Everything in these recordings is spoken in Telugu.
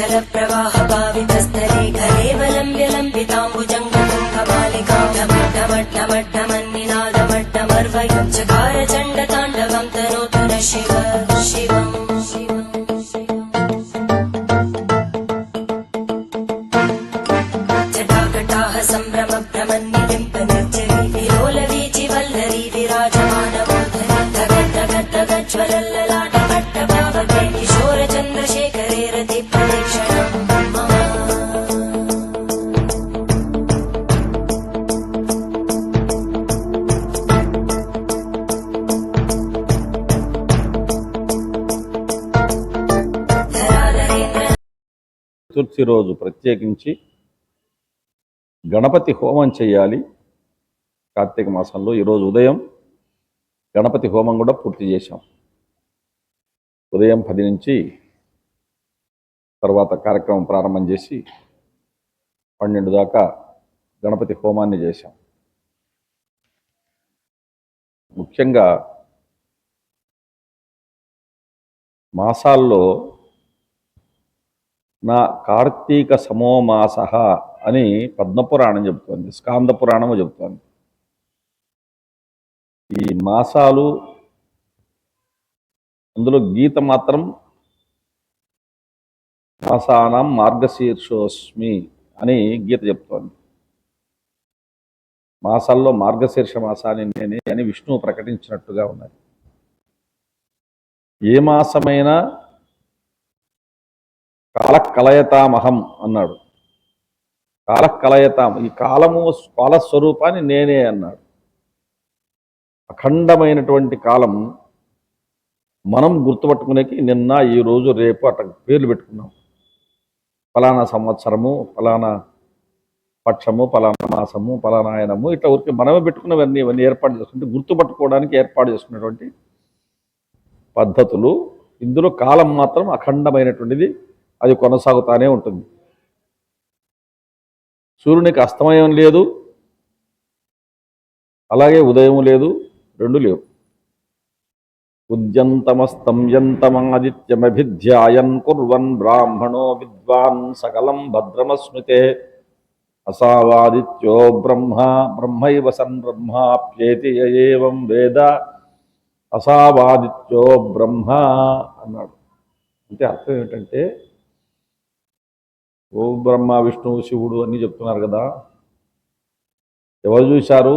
जलप्रवाहपावितस्तरे घरेवलम्ब्यलम्बिताम्बुजङ्गमन्निनादमट्टमर्वयं चकारचण्डताण्डवं तनोतु न शिव शिवम् जटाकटाः सम्भ्रमभ्रमन्निलिम्पनिर्जरी विलोलवीचिवल्लरी विराजमानमूर्धनि धगद्धगद्धगज्ज्वलल्ललाटपट्टपावके किशोरचन्द्रशेखरे रतिप्रदक्षिणम् చతుర్థి రోజు ప్రత్యేకించి గణపతి హోమం చేయాలి. కార్తీక మాసంలో ఈరోజు ఉదయం గణపతి హోమం కూడా పూర్తి చేశాం. ఉదయం 10 నుంచి తర్వాత కార్యక్రమం ప్రారంభం చేసి 12 దాకా గణపతి హోమాన్ని చేశాం. ముఖ్యంగా మాసాల్లో నా కార్తీక సమోమాస అని పద్మపురాణం చెబుతోంది, స్కాంద పురాణము చెబుతోంది. ఈ మాసాలు అందులో గీత మాత్రం మాసానాం మార్గశీర్షోస్మి అని గీత చెప్తోంది. మాసాల్లో మార్గశీర్ష మాసాన్ని నేనే అని విష్ణువు ప్రకటించినట్టుగా ఉన్నది. ఏ మాసమైనా కాలకలయతామహం అన్నాడు. కాలకలయతాం, ఈ కాలస్వరూపాన్ని నేనే అన్నాడు. అఖండమైనటువంటి కాలం మనం గుర్తుపట్టుకునేకి నిన్న, ఈరోజు, రేపు అట్లా పేర్లు పెట్టుకున్నాం. ఫలానా సంవత్సరము, ఫలానా పక్షము, ఫలానా మాసము, ఫలానా ఆయనము, ఇట్లా ఊరికి మనమే పెట్టుకున్నవన్నీ ఇవన్నీ ఏర్పాటు చేసుకుంటే గుర్తుపట్టుకోవడానికి ఏర్పాటు చేసుకున్నటువంటి పద్ధతులు. ఇందులో కాలం మాత్రం అఖండమైనటువంటిది, అది కొనసాగుతానే ఉంటుంది. సూర్యునికి అస్తమయం లేదు, అలాగే ఉదయం లేదు, రెండు లేవు. ఉద్యంతమస్తంయంతమాదిత్యమభిధ్యాయన్ కుర్వన్ బ్రాహ్మణో విద్వాన్ సకలం భద్రమస్నుతే అసావాదిత్యో బ్రహ్మ బ్రహ్మైవ సన్ బ్రహ్మాప్యేతి ఏవం వేద అసావాదిత్యో బ్రహ్మ అన్నాడు. అంటే అర్థం ఏమిటంటే, ఓ బ్రహ్మ విష్ణువు శివుడు అన్నీ చెప్తున్నారు కదా, ఎవరు చూశారు,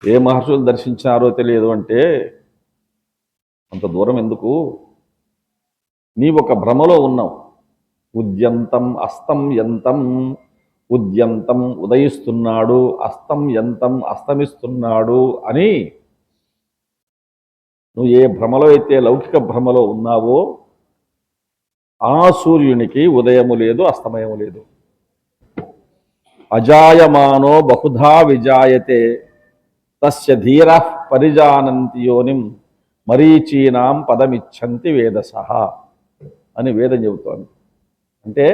ఏ మహర్షులు దర్శించారో తెలియదు అంటే అంత దూరం ఎందుకు, నీ ఒక భ్రమలో ఉన్నావు. ఉద్యంతం అస్తం యంతం, ఉద్యంతం ఉదయిస్తున్నాడు, అస్తం యంతం అస్తమిస్తున్నాడు అని నువ్వు ఏ భ్రమలో అయితే లౌకిక భ్రమలో ఉన్నావో ఆ సూర్యునికి ఉదయము లేదు, అస్తమయము లేదు. అజాయమానో బహుధా విజాయతే తస్య ధీర పరిజానంతి యోనిం మరీచీనాం పదమిచ్చంతి వేదసః అని వేదం చెబుతోంది. అంటే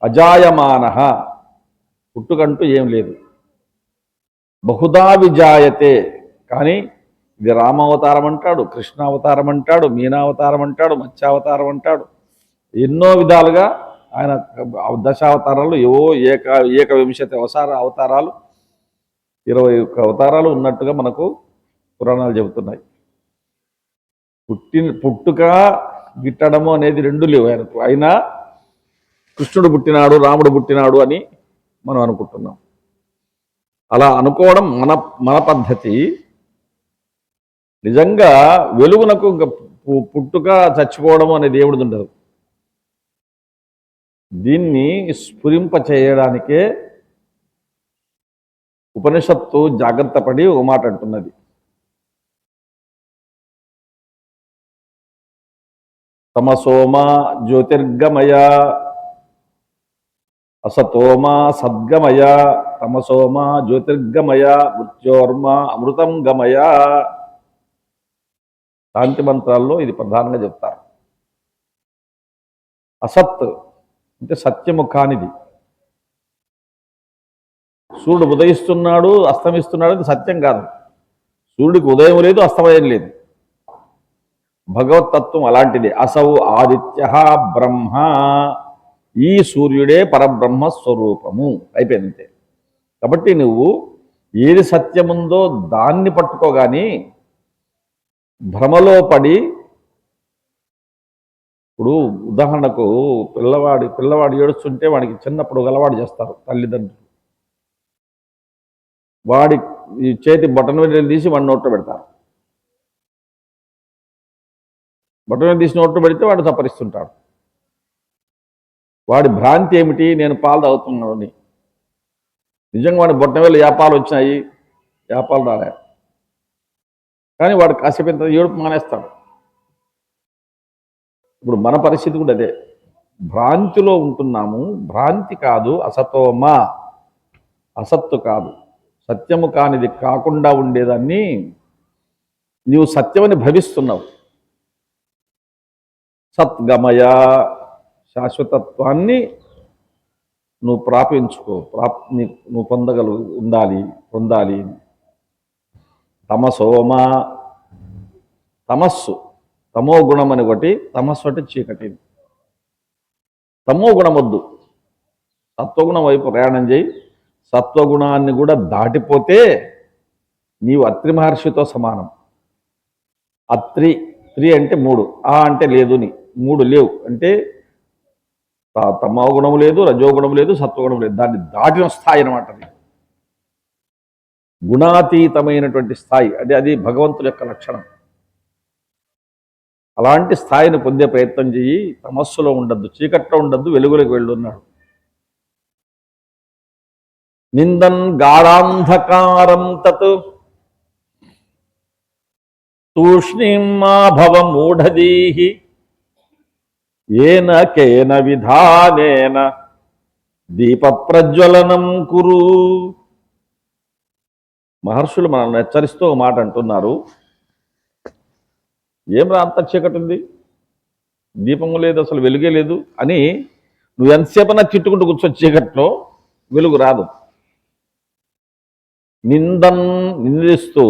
అజాయమాన, పుట్టుకంటూ ఏం లేదు. బహుధా విజాయతే, కానీ ఇది రామావతారం అంటాడు, కృష్ణావతారం అంటాడు, మీనావతారం అంటాడు, మత్స్యావతారం అంటాడు. ఎన్నో విధాలుగా ఆయన దశావతారాలు, ఏవో ఏకవింశతి అవతారాలు, 21 అవతారాలు ఉన్నట్టుగా మనకు పురాణాలు చెబుతున్నాయి. పుట్టుక గిట్టడము అనేది రెండు లేవు ఆయనకు. అయినా కృష్ణుడు పుట్టినాడు, రాముడు పుట్టినాడు అని మనం అనుకుంటున్నాం. అలా అనుకోవడం మన పద్ధతి. నిజంగా వెలుగునకు పుట్టుక చచ్చిపోవడం అనేది దేవుడిది ఉండదు. దీన్ని స్ఫురింప చేయడానికే ఉపనిషత్తు జాగ్రత్త పడి ఒక మాట అంటున్నది. తమసోమా జ్యోతిర్గమయ, అసతోమా సద్గమయ, తమసోమా జ్యోతిర్గమయ, మృత్యోర్మా అమృతం గమయ. శాంతి మంత్రాల్లో ఇది ప్రధానంగా చెప్తారు. అసత్ అంటే సత్యము కానిది. సూర్యుడు ఉదయిస్తున్నాడు అస్తమిస్తున్నాడు అది సత్యం కాదు. సూర్యుడికి ఉదయం లేదు అస్తమయం లేదు. భగవతత్వం అలాంటిది. అసౌ ఆదిత్య బ్రహ్మ, ఈ సూర్యుడే పరబ్రహ్మ స్వరూపము. అయిపోయింది అంతే. కాబట్టి నువ్వు ఏది సత్యముందో దాన్ని పట్టుకోగాని భ్రమలో పడి, ఇప్పుడు ఉదాహరణకు పిల్లవాడు ఏడుస్తుంటే వాడికి చిన్నప్పుడు గలవాడు చేస్తారు తల్లిదండ్రులు. వాడి ఈ చేతి బటన్ వేలు తీసి వాడి నోట్లో పెడతారు. బటన్ వేలు తీసి నోట్లో పెడితే వాడు తప్పరిస్తుంటాడు. వాడి భ్రాంతి ఏమిటి? నేను పాలు తాగుతున్నాను. నిజంగా వాడి బొట్టన వేలు యాపాలు వచ్చినాయి, యాపాలు రాలే, కానీ వాడు కాసేపు ఇంత ఏడుపు మానేస్తాడు. ఇప్పుడు మన పరిస్థితి కూడా అదే. భ్రాంతిలో ఉంటున్నాము. భ్రాంతి కాదు అసతోమా, అసత్తు కాదు, సత్యము కానిది కాకుండా ఉండేదాన్ని నీవు సత్యమని భవిస్తున్నావు. సద్గమయ, శాశ్వతత్వాన్ని నువ్వు ప్రాపించుకో, నువ్వు పొందాలి. తమసోమా, తమస్సు, తమో గుణం అని ఒకటి, తమస్సు అంటే చీకటి. తమో గుణం వద్దు, సత్వగుణం వైపు ప్రయాణం చేయి. సత్వగుణాన్ని కూడా దాటిపోతే నీవు అత్రి మహర్షితో సమానం. త్రి అంటే 3, ఆ అంటే లేదు, 3 లేవు అంటే తమో గుణం లేదు, రజోగుణం లేదు, సత్వగుణం లేదు. దాన్ని దాటిన స్థాయి అనమాట. గుణాతీతమైనటువంటి స్థాయి అంటే అది భగవంతుడి యొక్క లక్షణం. అలాంటి స్థాయిని పొందే ప్రయత్నం చెయ్యి. తమస్సులో ఉండద్దు, చీకట్లో ఉండద్దు, వెలుగులకు వెళ్ళున్నాడు. నిందన్ గాఢాంధకారం తత్ తూష్ణీం మా భవ మూఢదీహి ఏన కేన విధానేన దీప ప్రజ్వలనం కురు. మహర్షులు మనల్ని హెచ్చరిస్తూ ఒక మాట అంటున్నారు. ఏం అంత చీకటి ఉంది, దీపము లేదు, అసలు వెలుగే లేదు అని నువ్వు ఎంతసేపన్నా తిట్టుకుంటూ కూర్చొని చీకట్లో వెలుగు రాదు. నిందిస్తూ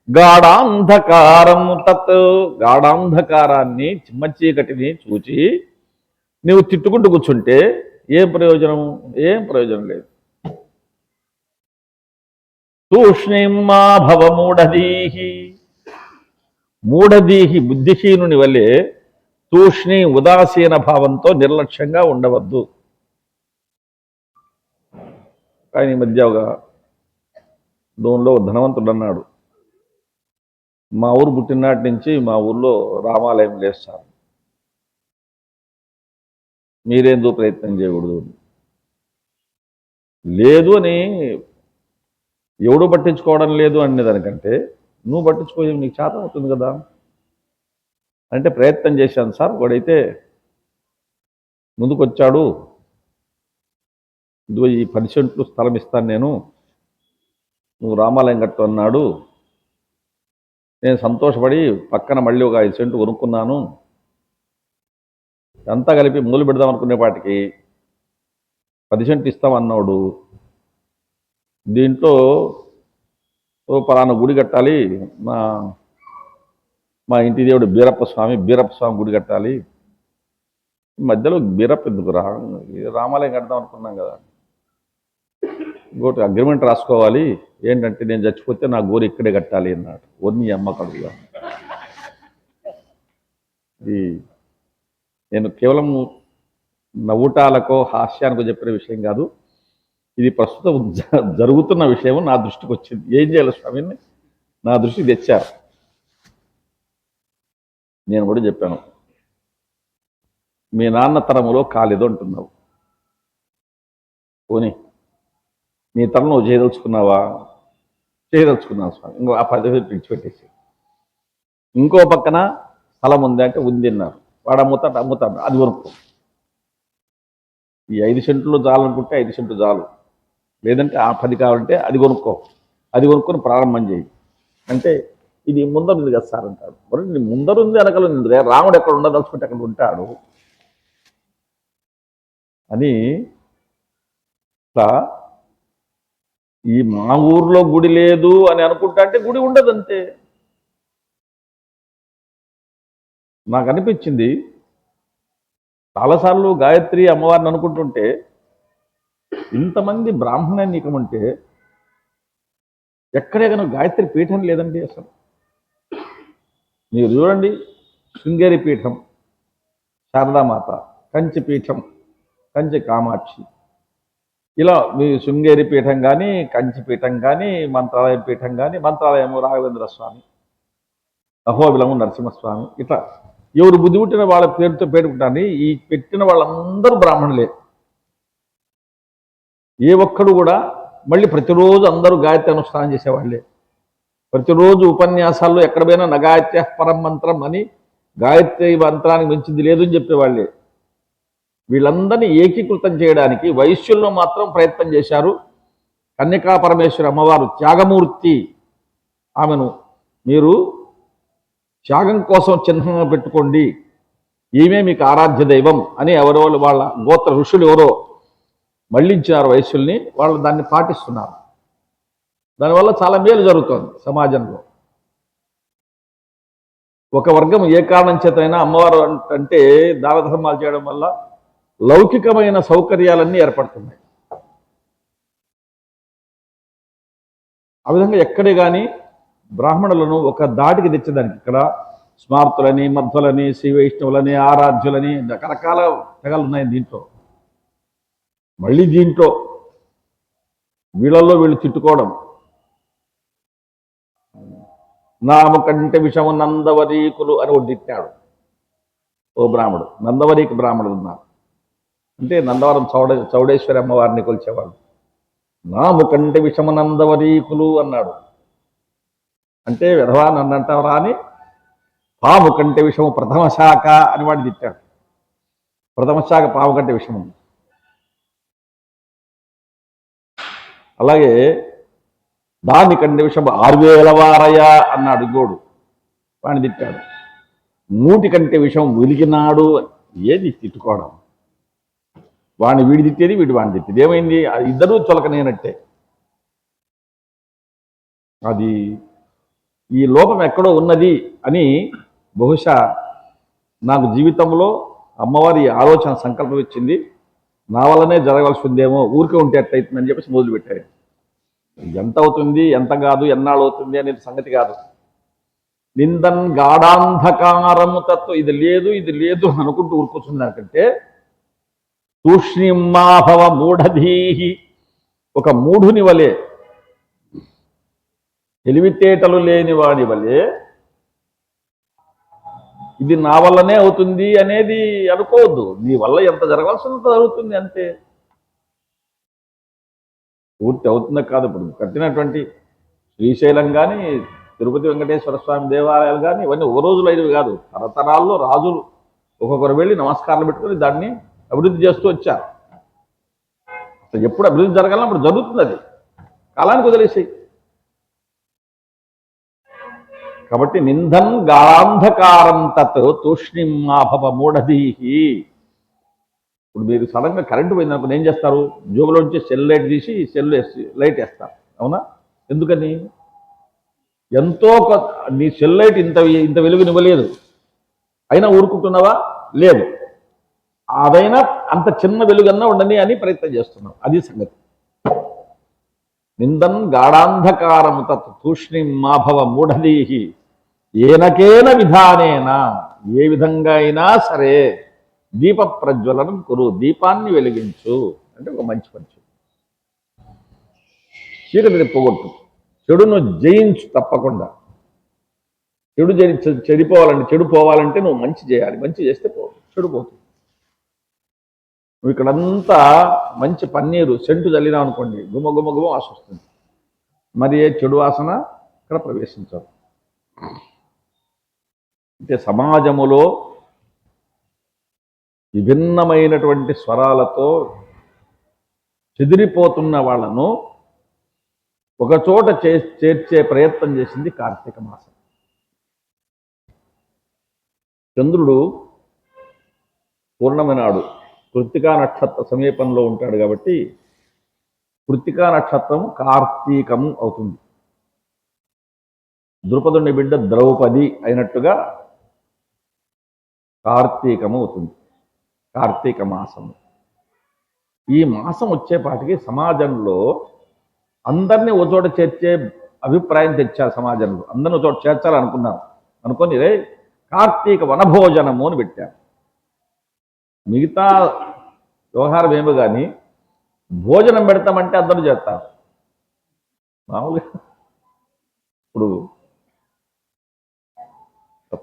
గాఢాంధకారం తత్, గాఢాంధకారాన్ని, చిమ్మ చీకటిని చూచి నువ్వు తిట్టుకుంటూ కూర్చుంటే ఏం ప్రయోజనం లేదు. తూష్ణీం మా భవ మూఢదీహి, మూఢదీహి బుద్ధిహీనుని వల్లే తూష్ణి ఉదాసీన భావంతో నిర్లక్ష్యంగా ఉండవద్దు. కానీ ఈ మధ్య ఒక దోన్లో ధనవంతుడు అన్నాడు, మా ఊరు పుట్టినాటి నుంచి మా ఊర్లో రామాలయం లేస్తారు, మీరేందో ప్రయత్నం చేయకూడదు. లేదు అని ఎవడు పట్టించుకోవడం లేదు అనే దానికంటే నువ్వు పట్టించుకోవడం నీకు చేత అవుతుంది కదా అంటే ప్రయత్నం చేశాను సార్. వాడైతే ముందుకొచ్చాడు, ఇదిగో ఈ 10 సెంట్లు స్థలం ఇస్తాను నేను, నువ్వు రామాలయం కట్టు అన్నాడు. నేను సంతోషపడి పక్కన మళ్ళీ ఒక 5 సెంట్లు కొనుక్కున్నాను. అంతా కలిపి మొదలు పెడదాం అనుకునేపాటికి 10 సెంట్లు ఇస్తామన్నాడు. దీంట్లో పలానా గుడి కట్టాలి, మా ఇంటి దేవుడు బీరప్ప స్వామి గుడి కట్టాలి. మధ్యలో బీరప్ప ఎందుకు రామాలయం కడదాం అనుకున్నాం కదా, ఇంకోటి అగ్రిమెంట్ రాసుకోవాలి, ఏంటంటే నేను చచ్చిపోతే నా గోరు ఇక్కడే కట్టాలి అన్నాడు. ఒన్ని అమ్మ కడుగుగా. ఇది నేను కేవలం నవ్వుటాలకో హాస్యానికో చెప్పిన విషయం కాదు, ఇది ప్రస్తుతం జరుగుతున్న విషయం నా దృష్టికి వచ్చింది. ఏం చేయాలి స్వామిని నా దృష్టికి తెచ్చారు. నేను కూడా చెప్పాను, మీ నాన్న తరములో కాలేదు అంటున్నావు, పోనీ నీ తరం నువ్వు చేయదలుచుకున్నావా? చేయదలుచుకున్నావు స్వామి, ఇంకో ఆ 10 విడిచిపెట్టేసి. ఇంకో పక్కన స్థలం ఉంది అంటే ఉంది అన్నారు. వాడు అమ్ముతాడు అది కొనుక్కో. ఈ 5 సెంట్లు చాలనుకుంటే 5 సెంట్లు చాలు, లేదంటే ఆ 10 కావాలంటే అది కొనుక్కో, అది కొనుక్కొని ప్రారంభం చేయి అంటే ఇది ముందరుంది కదా సార్ అంటాడు. మరి ముందరుంది వెనకలుంది, రాముడు ఎక్కడ ఉండదలుచుకుంటే అక్కడ ఉంటాడు అని. ఇట్లా ఈ మా ఊర్లో గుడి లేదు అని అనుకుంటా అంటే గుడి ఉండదంతే. నాకు అనిపించింది చాలాసార్లు గాయత్రి అమ్మవారిని అనుకుంటుంటే, ఇంతమంది బ్రాహ్మణీకం ఉంటే ఎక్కడెక్కడ గాయత్రి పీఠం లేదండి అసలు. మీరు చూడండి, శృంగేరి పీఠం శారదామాత, కంచి పీఠం కంచి కామాక్షి, ఇలా మీ శృంగేరి పీఠం కానీ కంచి పీఠం కానీ మంత్రాలయం పీఠం కానీ, మంత్రాలయము రాఘవేంద్ర స్వామి, అహోబిలము నరసింహస్వామి, ఇట్లా ఎవరు బుద్ధి పుట్టిన వాళ్ళ పేరుతో పెట్టుకుంటారని ఈ పెట్టిన వాళ్ళందరూ బ్రాహ్మణులే. ఏ ఒక్కడు కూడా మళ్ళీ ప్రతిరోజు అందరూ గాయత్రి అనుష్ఠానం చేసేవాళ్ళే. ప్రతిరోజు ఉపన్యాసాల్లో ఎక్కడ పోయినా నగాయత్య పరం మంత్రం అని, గాయత్రి మంత్రానికి మించింది లేదు అని చెప్పేవాళ్ళే. వీళ్ళందరినీ ఏకీకృతం చేయడానికి వైశ్యుల్లో మాత్రం ప్రయత్నం చేశారు. కన్యకా పరమేశ్వరి అమ్మవారు త్యాగమూర్తి, ఆమెను మీరు త్యాగం కోసం చిహ్నంగా పెట్టుకోండి, ఈమె మీకు ఆరాధ్య దైవం అని ఎవరో వాళ్ళ గోత్ర ఋషులు ఎవరో మళ్ళించారు వైశ్యుల్ని. వాళ్ళు దాన్ని పాటిస్తున్నారు. దానివల్ల చాలా మేలు జరుగుతుంది సమాజంలో. ఒక వర్గం ఏ కారణం చేతైనా అమ్మవారు అంటే దాన ధర్మాలు చేయడం వల్ల లౌకికమైన సౌకర్యాలన్నీ ఏర్పడుతున్నాయి. ఆ విధంగా ఎక్కడే కానీ బ్రాహ్మణులను ఒక దాటికి తెచ్చేదానికి ఇక్కడ స్మార్తులని, మధ్వలని, శ్రీ వైష్ణవులని, ఆరాధ్యులని రకరకాల తెగలు ఉన్నాయి దీంట్లో. మళ్ళీ దీంట్లో వీళ్ళల్లో వీళ్ళు తిట్టుకోవడం. నాము కంటే విషము నందవరీకులు అని ఒకటి తిట్టాడు ఓ బ్రాహ్మడు. నందవరీకి బ్రాహ్మణుడు ఉన్నారు అంటే నందవరం చౌడేశ్వరి అమ్మవారిని కొలిచేవాళ్ళు. నాము కంటే విషము నందవరీకులు అన్నాడు అంటే విధవా నన్ను అంటావరా అని. పాము కంటే విషము ప్రథమ శాఖ అని వాడు తిట్టాడు. ప్రథమ శాఖ పాము కంటే విషము. అలాగే దానికంటే విషయం 6000 వారయ అన్నాడు ఇంకోడు, వాడిని తిట్టాడు. మూటి కంటే విషయం వెలిగినాడు. ఏది తిట్టుకోవడం? వాడిని వీడి తిట్టేది, వీడి వాడిని తిట్టేది. ఏమైంది? ఇద్దరూ చులకనేనట్టే. అది ఈ లోపం ఎక్కడో ఉన్నది అని బహుశా నాకు జీవితంలో అమ్మవారి ఆలోచన సంకల్పం ఇచ్చింది. నా వల్లనే జరగవలసి ఉందేమో, ఊరికే ఉంటే ఎట్టయితుందని చెప్పేసి మొదలుపెట్టారు. ఎంత అవుతుంది, ఎంత కాదు, ఎన్నాళ్ళు అవుతుంది అనేది సంగతి కాదు. నిందన్ గాఢాంధకారము తత్వం ఇది లేదు ఇది లేదు అనుకుంటూ ఊరుకొచ్చింది. దానికంటే తూష్ణిమాభవ మూఢధీహి, ఒక మూఢుని వలె, తెలివితేటలు లేని వాడి వలె ఇది నా వల్లనే అవుతుంది అనేది అనుకోవద్దు. నీ వల్ల ఎంత జరగాల్సినంత జరుగుతుంది అంతే. పూర్తి అవుతుందో కాదు. ఇప్పుడు కట్టినటువంటి శ్రీశైలం కానీ, తిరుపతి వెంకటేశ్వర స్వామి దేవాలయాలు కానీ ఇవన్నీ ఒక రోజులు అయినవి కాదు. తరతరాల్లో రాజులు ఒక్కొక్కరు వెళ్ళి నమస్కారాలు పెట్టుకొని దాన్ని అభివృద్ధి చేస్తూ వచ్చారు. అసలు ఎప్పుడు అభివృద్ధి జరగాలని అప్పుడు జరుగుతుంది. అది కాలానికి వదిలేసాయి. కాబట్టి నిందన్ గాంధకారం తత్ తూష్ణిమాభవ మూఢధీహి. ఇప్పుడు మీరు సడన్గా కరెంటు పోయిందనుకుని ఏం చేస్తారు? జోబులోంచి సెల్ లైట్ తీసి సెల్ లైట్ వేస్తారు, అవునా? ఎందుకని? ఎంతో నీ సెల్ లైట్ ఇంత వెలుగునివ్వలేదు, అయినా ఊరుకుంటున్నావా? లేదు. అదైనా అంత చిన్న వెలుగన్నా ఉండని అని ప్రయత్నం చేస్తున్నావు. అది సంగతి. నిందన్ గాఢాంధకారము తత్ తూష్ణిమాభవ మూఢధీహి ఏనకేన విధానేనా, ఏ విధంగా అయినా సరే దీప ప్రజ్వలనం కురు, దీపాన్ని వెలిగించు అంటే ఒక మంచి పని. చీకటిని పోగొట్టు, చెడును జయించు. తప్పకుండా చెడు పోవాలంటే నువ్వు మంచి చేయాలి. మంచి చేస్తే చెడు పోతుంది. నువ్వు ఇక్కడంతా మంచి పన్నీరు సెంటు చల్లినావు అనుకోండి, గుమ గుమ గుమ వాసన వస్తుంది. మరి ఏ చెడు వాసన ఇక్కడ ప్రవేశించదు. అంటే సమాజములో విభిన్నమైనటువంటి స్వరాలతో చెదిరిపోతున్న వాళ్ళను ఒకచోట చేర్చే ప్రయత్నం చేసింది కార్తీక మాసం. చంద్రుడు పూర్ణమి నాడు కృత్తికా నక్షత్ర సమీపంలో ఉంటాడు కాబట్టి కృత్తికా నక్షత్రం కార్తీకము అవుతుంది. ద్రుపదుని బిడ్డ ద్రౌపది అయినట్టుగా కార్తీకము అవుతుంది, కార్తీక మాసము. ఈ మాసం వచ్చేపాటికి సమాజంలో అందరినీ ఒక చోట చేర్చే అభిప్రాయం తెచ్చారు. సమాజంలో అందరినీ ఒక చోట చేర్చాలనుకున్నారు. అనుకొని కార్తీక వనభోజనము అని పెట్టారు. మిగతా వ్యవహారం ఏమో కానీ భోజనం పెడతామంటే అందరూ చేస్తారు. మామూలుగా ఇప్పుడు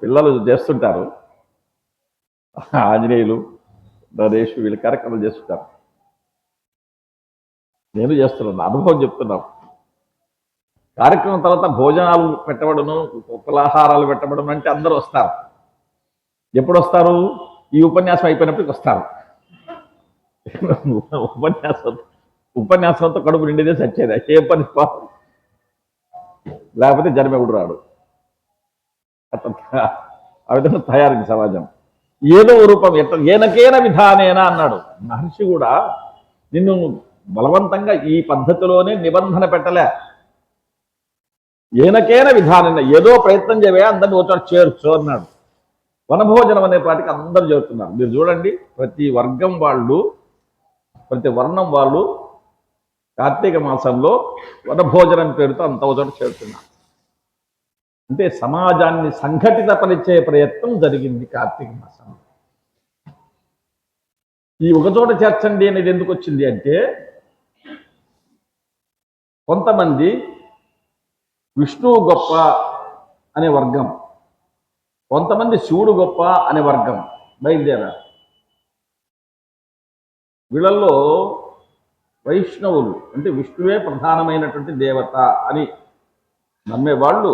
పిల్లలు చేస్తుంటారు, ఆంజనేయులు నరేష్ వీళ్ళు కార్యక్రమాలు చేస్తుంటారు. నేను చేస్తున్నాను, అనుభవం చెప్తున్నాను. కార్యక్రమం తర్వాత భోజనాలు పెట్టబడను, ఉపలాహారాలు పెట్టబడను అంటే అందరూ వస్తారు. ఎప్పుడు వస్తారు? ఈ ఉపన్యాసం అయిపోయినప్పటికి వస్తారు. ఉపన్యాసంతో కడుపు నిండిదే సచ్చేది, ఏ పని లేకపోతే జనమెగుడు రాడు. ఆ విధంగా తయారైంది సమాజం. ఏదో రూపం ఏనకేన విధానేనా అన్నాడు మహర్షి కూడా. నిన్ను బలవంతంగా ఈ పద్ధతిలోనే నిబంధన పెట్టలే. ఏనకేన విధానం, ఏదో ప్రయత్నం చేయవే అందరినీ ఒకచోట చేర్చు అన్నాడు. వనభోజనం అనే పాటికి అందరూ చేరుతున్నారు. మీరు చూడండి, ప్రతి వర్గం వాళ్ళు, ప్రతి వర్ణం వాళ్ళు కార్తీక మాసంలో వనభోజనం పేరుతో అంత ఒకచోట చేరుతున్నారు. అంటే సమాజాన్ని సంఘటితపరిచే ప్రయత్నం జరిగింది కార్తీక మాసంలో. ఈ ఒకచోట చేర్చండి అనేది ఎందుకు వచ్చింది అంటే, కొంతమంది విష్ణువు గొప్ప అనే వర్గం, కొంతమంది శివుడు గొప్ప అనే వర్గం బయలుదేరారు. వీళ్ళల్లో వైష్ణవులు అంటే విష్ణువే ప్రధానమైనటువంటి దేవత అని నమ్మేవాళ్ళు,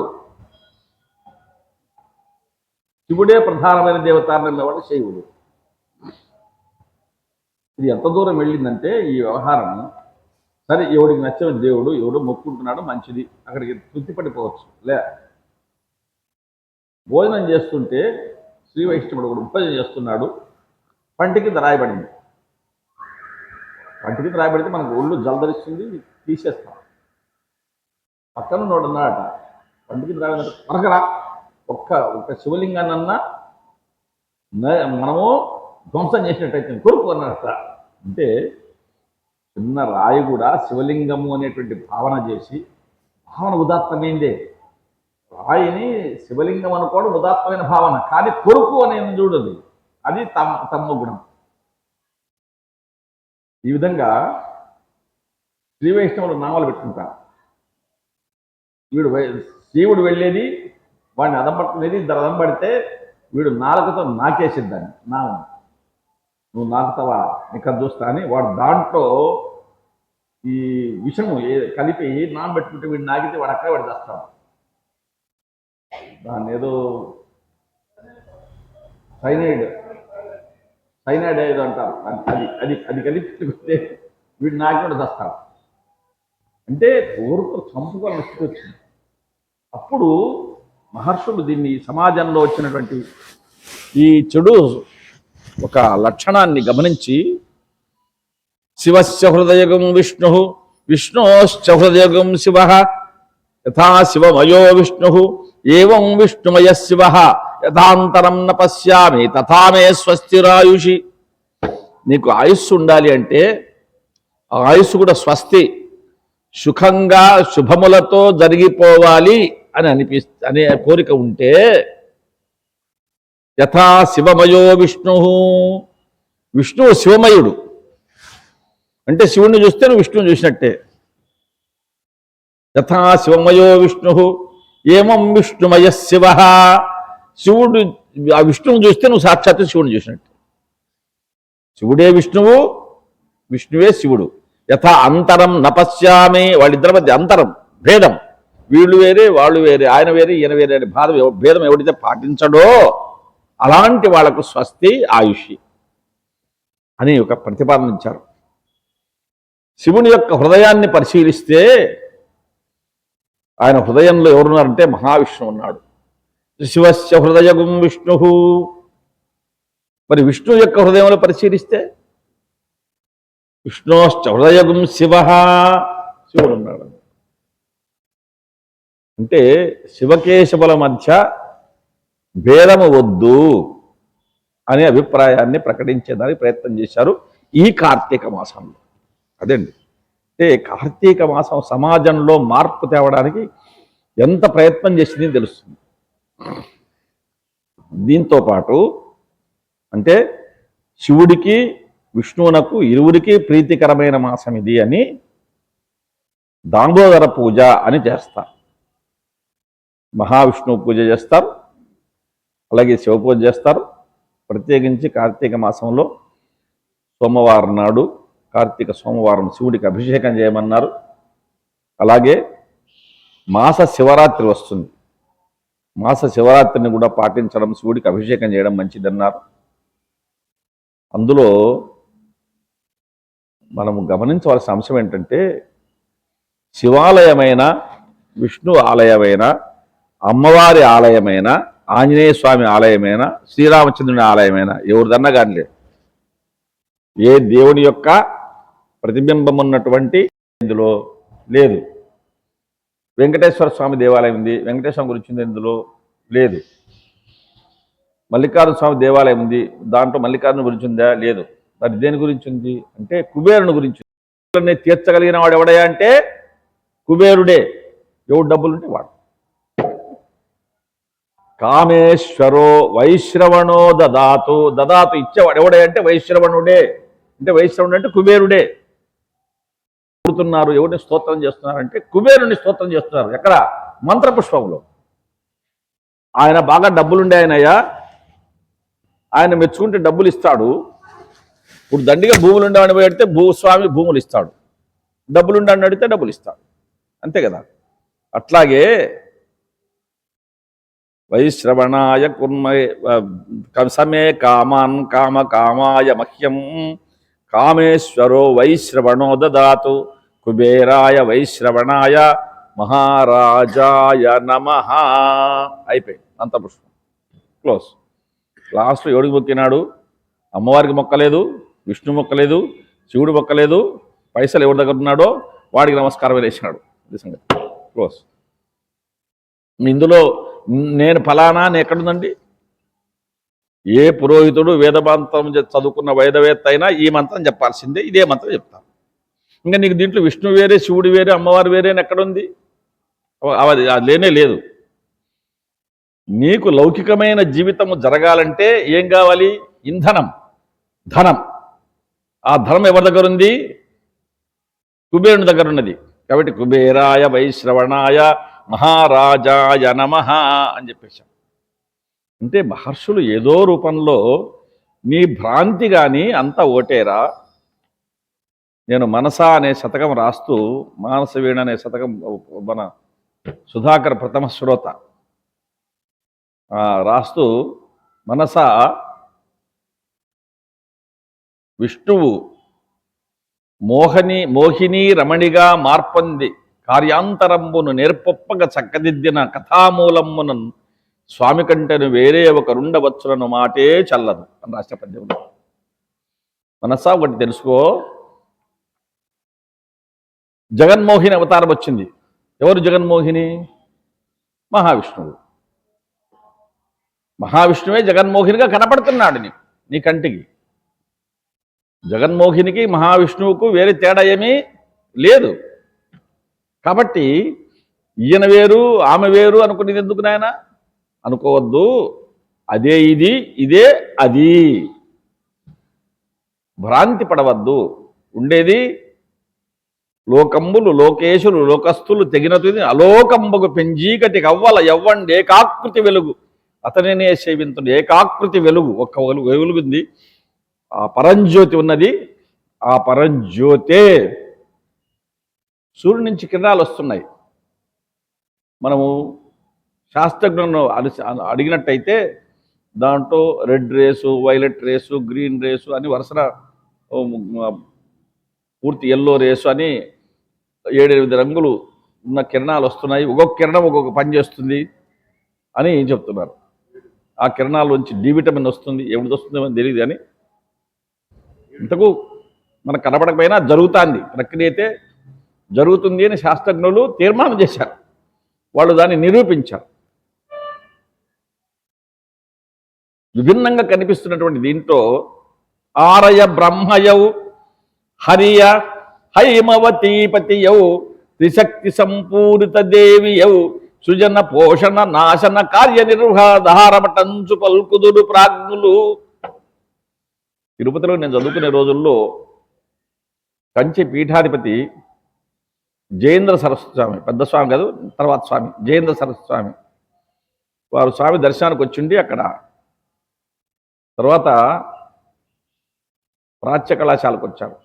శివుడే ప్రధానమైన దేవత అని నమ్మేవాళ్ళు శైవులు. ఇది ఎంత దూరం వెళ్ళిందంటే ఈ వ్యవహారం, సరే ఎవడికి నచ్చిన దేవుడు ఎవడు మొక్కుంటున్నాడు మంచిది, అక్కడికి తృప్తిపడిపోవచ్చు. భోజనం చేస్తుంటే శ్రీ వైష్ణవుడు కూడా భోజనం చేస్తున్నాడు, పంటికి రాయబడింది. పంటికి రాయబడితే మనకు ఒళ్ళు జలదరిస్తుంది, తీసేస్తాం. పక్కన నోడన్నాడట, పంటికి రాయబడి మరకరా ఒక్క శివలింగాన్నన్నా మనము ధ్వంసం చేసినట్టయితే కొరుకు అన్నాడట. అంటే చిన్న రాయి కూడా శివలింగము అనేటువంటి భావన చేసి, భావన ఉదాత్తమైందే. రాయిని శివలింగం అనుకోవడం ఉదాత్తమైన భావన, కానీ కొరుకు అనేది చూడదు, అది తమ్మ గుణం. ఈ విధంగా శ్రీ వైష్ణవులు నామాలు పెట్టుకుంటారు. వీడు శివుడు వెళ్ళేది, వాడిని అదంపట్టుకునేది, ఇద్దరు అదంపడితే వీడు నాలుకతో నాకేసిద్దాన్ని, నామం నువ్వు నాకుతావా నీకు అది చూస్తా అని వాడు దాంట్లో ఈ విషము కలిపి నానబెట్టుకుంటే వీడు నాగితే వాడు అక్కడ వాడు చేస్తాడు. దాన్ని ఏదో సైనైడ్ ఏదో అంటారు, అది అది అది కలిపి వీడు నాగినోడు చేస్తాడు. అంటే కోరుకు చంపుకోవాలని స్థితి వచ్చింది. అప్పుడు మహర్షులు దీన్ని సమాజంలో వచ్చినటువంటి ఈ చెడు ఒక లక్షణాన్ని గమనించి, శివస్య హృదయగం విష్ణు విష్ణోశ్చ హృదయగం శివ యథా శివమయో విష్ణు ఏవం విష్ణుమయ శివ యథాంతరం న పశ్యామి తథా మే స్వస్తిరాయుషి. నీకు ఆయుస్సు ఉండాలి అంటే ఆ ఆయుస్సు కూడా స్వస్తి, సుఖంగా శుభములతో జరిగిపోవాలి అని అనే కోరిక ఉంటే, యథా శివమయో విష్ణు, విష్ణువు శివమయుడు అంటే శివుణ్ణి చూస్తే నువ్వు విష్ణువుని చూసినట్టే. యథా శివమయో విష్ణు ఏమం విష్ణుమయ శివ, శివుడు ఆ విష్ణువుని చూస్తే నువ్వు సాక్షాత్తు శివుని చూసినట్టే. శివుడే విష్ణువు, విష్ణువే శివుడు. యథా అంతరం నపశ్యామి, వాళ్ళిద్దరి మధ్య అంతరం భేదం, వీళ్ళు వేరే వాళ్ళు వేరే, ఆయన వేరే ఈయన వేరే అనే భేదం ఎవడైతే పాటించడో అలాంటి వాళ్లకు స్వస్తి ఆయుషి. అని ఒక ప్రతిపాదన ఇచ్చారు. శివుని యొక్క హృదయాన్ని పరిశీలిస్తే ఆయన హృదయంలో ఎవరున్నారంటే మహావిష్ణువు ఉన్నాడు. శివస్య హృదయగుం విష్ణు. మరి విష్ణువు యొక్క హృదయంలో పరిశీలిస్తే విష్ణోశ్చ హృదయగుం శివ, శివుడు ఉన్నాడు. అంటే శివకేశవుల మధ్య భేదము వద్దు అనే అభిప్రాయాన్ని ప్రకటించేదానికి ప్రయత్నం చేశారు ఈ కార్తీక మాసంలో. అదండి, అంటే కార్తీక మాసం సమాజంలో మార్పు తేవడానికి ఎంత ప్రయత్నం చేసింది తెలుస్తుంది. దీంతో పాటు అంటే శివుడికి విష్ణువునకు ఇరువురికి ప్రీతికరమైన మాసం ఇది అని దామోదర పూజ అని చేస్తారు. మహావిష్ణువు పూజ చేస్తారు, అలాగే శివ పూజ చేస్తారు. ప్రత్యేకించి కార్తీక మాసంలో సోమవారం నాడు కార్తీక సోమవారం శివుడికి అభిషేకం చేయమన్నారు. అలాగే మాస శివరాత్రి వస్తుంది, మాస శివరాత్రిని కూడా పాటించడం, శివుడికి అభిషేకం చేయడం మంచిదన్నారు. అందులో మనము గమనించవలసిన అంశం ఏంటంటే శివాలయమైన, విష్ణు ఆలయమైన, అమ్మవారి ఆలయమైన, ఆంజనేయ స్వామి ఆలయమైన, శ్రీరామచంద్రుని ఆలయమైన ఎవరిదన్నా కానీ లేదు, ఏ దేవుని యొక్క ప్రతిబింబం ఉన్నటువంటి ఇందులో లేదు. వెంకటేశ్వర స్వామి దేవాలయం ఉంది, వెంకటేశ్వరం గురించి ఉంది, ఇందులో లేదు. మల్లికార్జున స్వామి దేవాలయం ఉంది, దాంట్లో మల్లికార్జున గురించి ఉందా? లేదు. మరి దేని గురించి ఉంది అంటే కుబేరుని గురించి. తీర్చగలిగిన వాడు ఎవడయా అంటే కుబేరుడే. ఎవడు డబ్బులుంటే వాడు. కామేశ్వరో వైశ్రవణో దదాతు. దదాతు ఇచ్చేవాడు ఎవడే అంటే వైశ్రవణుడే. అంటే వైశ్రవణుడు అంటే కుబేరుడే. పుడుతున్నారు ఎవరిని స్తోత్రం చేస్తున్నారంటే కుబేరుని స్తోత్రం చేస్తున్నారు. ఎక్కడ? మంత్రపుష్పంలో. ఆయన బాగా డబ్బులుండే ఆయనయ్యా, ఆయన మెచ్చుకుంటే డబ్బులు ఇస్తాడు. ఇప్పుడు దండిగా భూములు ఉండేవాడిని పోయి అడిగితే భూస్వామి భూములు ఇస్తాడు, డబ్బులుండని అడిగితే డబ్బులు ఇస్తాడు, అంతే కదా. అట్లాగే వైశ్రవణాయ కుర్మయ సమే కామాన్ కామ కామాయ మహ్యం కామేశ్వరో వైశ్రవణో దదాతు కుబేరాయ వైశ్రవణాయ మహారాజాయ నమః. అయిపోయింది అంతపుష్పం, క్లోజ్. లాస్ట్లో ఎవడికి మొక్కినాడు? అమ్మవారికి మొక్కలేదు, విష్ణు మొక్కలేదు, శివుడు మొక్కలేదు. పైసలు ఎవరి దగ్గర ఉన్నాడో వాడికి నమస్కారం వేసినాడు. ఇది సంగతి, క్లోజ్. ఇందులో నేను ఫలానా అని ఎక్కడుందండి? ఏ పురోహితుడు వేదమంత్రం చదువుకున్న వేదవేత్త అయినా ఈ మంత్రం చెప్పాల్సిందే, ఇదే మంత్రం చెప్తాను. ఇంకా నీకు దీంట్లో విష్ణు వేరే, శివుడు వేరే, అమ్మవారు వేరే అని ఎక్కడుంది? అది లేనే లేదు. నీకు లౌకికమైన జీవితము జరగాలంటే ఏం కావాలి? ఇంధనం, ధనం. ఆ ధనం ఎవరి దగ్గర ఉంది? కుబేరుని దగ్గర ఉన్నది. కాబట్టి కుబేరాయ వైశ్రవణాయ మహారాజాయ నమః అని చెప్పేశాం. అంటే మహర్షులు ఏదో రూపంలో నీ భ్రాంతి కానీ అంతా ఓటేరా. నేను మనస అనే శతకం రాస్తూ, మానసవీణ అనే శతకం మన సుధాకర్ ప్రథమ శ్రోత రాస్తూ, మనస విష్ణువు మోహిని రమణిగా మార్పొంది కార్యాంతరంబును నేర్పొప్పగా చక్కదిద్దిన కథామూలమ్మున స్వామి కంటెను వేరే ఒకరుండవచ్చునను మాటే చల్లదు అని రాష్ట్ర పద్యంలో. మనసా ఒకటి తెలుసుకో, జగన్మోహిని అవతారం వచ్చింది. ఎవరు జగన్మోహిని? మహావిష్ణువు. మహావిష్ణువే జగన్మోహినిగా కనపడుతున్నాడు నీ కంటికి. జగన్మోహినికి మహావిష్ణువుకు వేరే తేడా ఏమీ లేదు. కాబట్టి ఈయన వేరు ఆమె వేరు అనుకునేది ఎందుకు నాయన? అనుకోవద్దు. అదే ఇది, ఇదే అది. భ్రాంతి పడవద్దు. ఉండేది లోకంబులు లోకేశులు లోకస్తులు తెగినది అలోకంబకు పెంజీకటి కవ్వల ఎవ్వండి ఏకాకృతి వెలుగు అతనినే సేవింతుడు. ఏకాకృతి వెలుగు, ఒక్క వెలుగుంది. ఆ పరంజ్యోతి ఉన్నది. ఆ పరంజ్యోతే సూర్యుడి నుంచి కిరణాలు వస్తున్నాయి. మనము శాస్త్రజ్ఞులను అడిగినట్టయితే దాంట్లో red race, violet race, green race అని వరుసన పూర్తి ఎల్లో రేసు అని 7-8 రంగులు ఉన్న కిరణాలు వస్తున్నాయి, ఒక్కొక్క కిరణం ఒక్కొక్క పని చేస్తుంది అని చెప్తున్నారు. ఆ కిరణాల్లోంచి డి విటమిన్ వస్తుంది, ఏమిటి వస్తుందో అని తెలియదు. కానీ ఇంతకు మనకు కనపడకపోయినా జరుగుతుంది, ప్రక్రియ అయితే జరుగుతుంది అని శాస్త్రజ్ఞులు తీర్మానం చేశారు, వాళ్ళు దాన్ని నిరూపించారు. విభిన్నంగా కనిపిస్తున్నటువంటి దీంట్లో ఆరయ బ్రహ్మయౌ హరియ హైమవతీపతియౌ త్రిశక్తి సంపూరిత దేవియౌ సృజన పోషణ నాశన కార్యనిర్వహాధారమటంచు పల్కుదుడు ప్రాజ్ఞులు. తిరుపతిలో నేను చదువుకునే రోజుల్లో కంచి పీఠాధిపతి జయేంద్ర సరస్వతి స్వామి, పెద్ద స్వామి కాదు, తర్వాత స్వామి జయేంద్ర సరస్వతి స్వామి, వారు స్వామి దర్శనానికి వచ్చిండి అక్కడ. తర్వాత ప్రాచ్య కళాశాలకు వచ్చారు.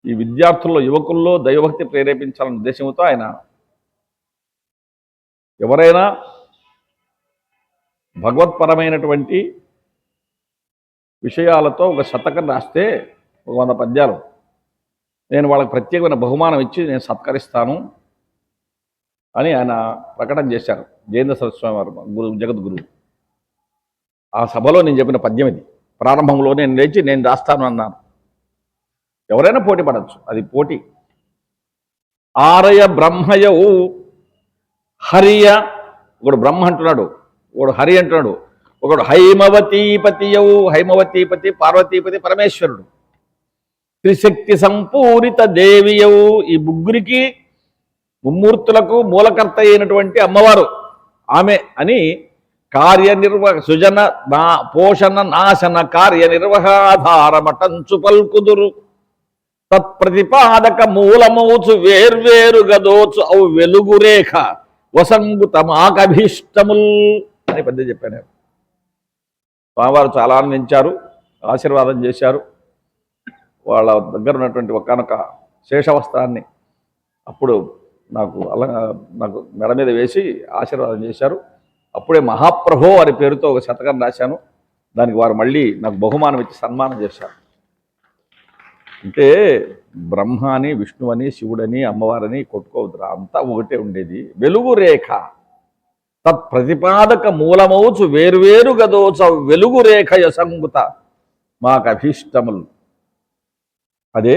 ఈ విద్యార్థుల్లో యువకుల్లో దైవభక్తి ప్రేరేపించాలనే ఉద్దేశంతో ఆయన ఎవరైనా భగవత్పరమైనటువంటి విషయాలతో ఒక శతకం రాస్తే 100 పద్యాలు నేను వాళ్ళకి ప్రత్యేకమైన బహుమానం ఇచ్చి నేను సత్కరిస్తాను అని ఆయన ప్రకటన చేశారు. జయేంద్ర సరస్వతి స్వామి వారు గురు జగద్గురువు. ఆ సభలో నేను చెప్పిన పద్యం ఇది. ప్రారంభంలో నేను లేచి నేను రాస్తాను అన్నాను. ఎవరైనా పోటీ పడవచ్చు, అది పోటీ. ఆరయ బ్రహ్మయవు హరియ, ఒకడు బ్రహ్మ అంటున్నాడు, ఒకడు హరి అంటున్నాడు, ఒకడు హైమవతీపతియవు, హైమవతీపతి పార్వతీపతి పరమేశ్వరుడు, త్రిశక్తి సంపూరిత దేవియవు, ఈ ముగ్గురికి ముమ్మూర్తులకు మూలకర్త అయినటువంటి అమ్మవారు ఆమె అని సృజన పోషణ నాశన కార్యనిర్వహాధారమటంచు పల్కుదురు తత్ప్రతిపాదక మూలమౌచు వేర్వేరు గదోచు అవు వెలుగురేఖ వసంగుతమాకభీష్టముల్ అని పెద్ద చెప్పాను. స్వామివారు చాలా ఆనందించారు, ఆశీర్వాదం చేశారు. వాళ్ళ దగ్గర ఉన్నటువంటి ఒకానొక శేషవస్త్రాన్ని అప్పుడు నాకు మెడ మీద వేసి ఆశీర్వాదం చేశారు. అప్పుడే మహాప్రభో అనే పేరుతో ఒక శతకం రాశాను. దానికి వారు మళ్ళీ నాకు బహుమానం ఇచ్చి సన్మానం చేశారు. అంటే బ్రహ్మ అని, విష్ణువని, శివుడని, అమ్మవారని కొట్టుకోవద్దురా, అంతా ఒకటే ఉండేది. వెలుగు రేఖ తత్ప్రతిపాదక మూలమౌచు వేర్వేరు గదోచ వెలుగు రేఖ యసంగుత మాకు అభీష్టములు. అదే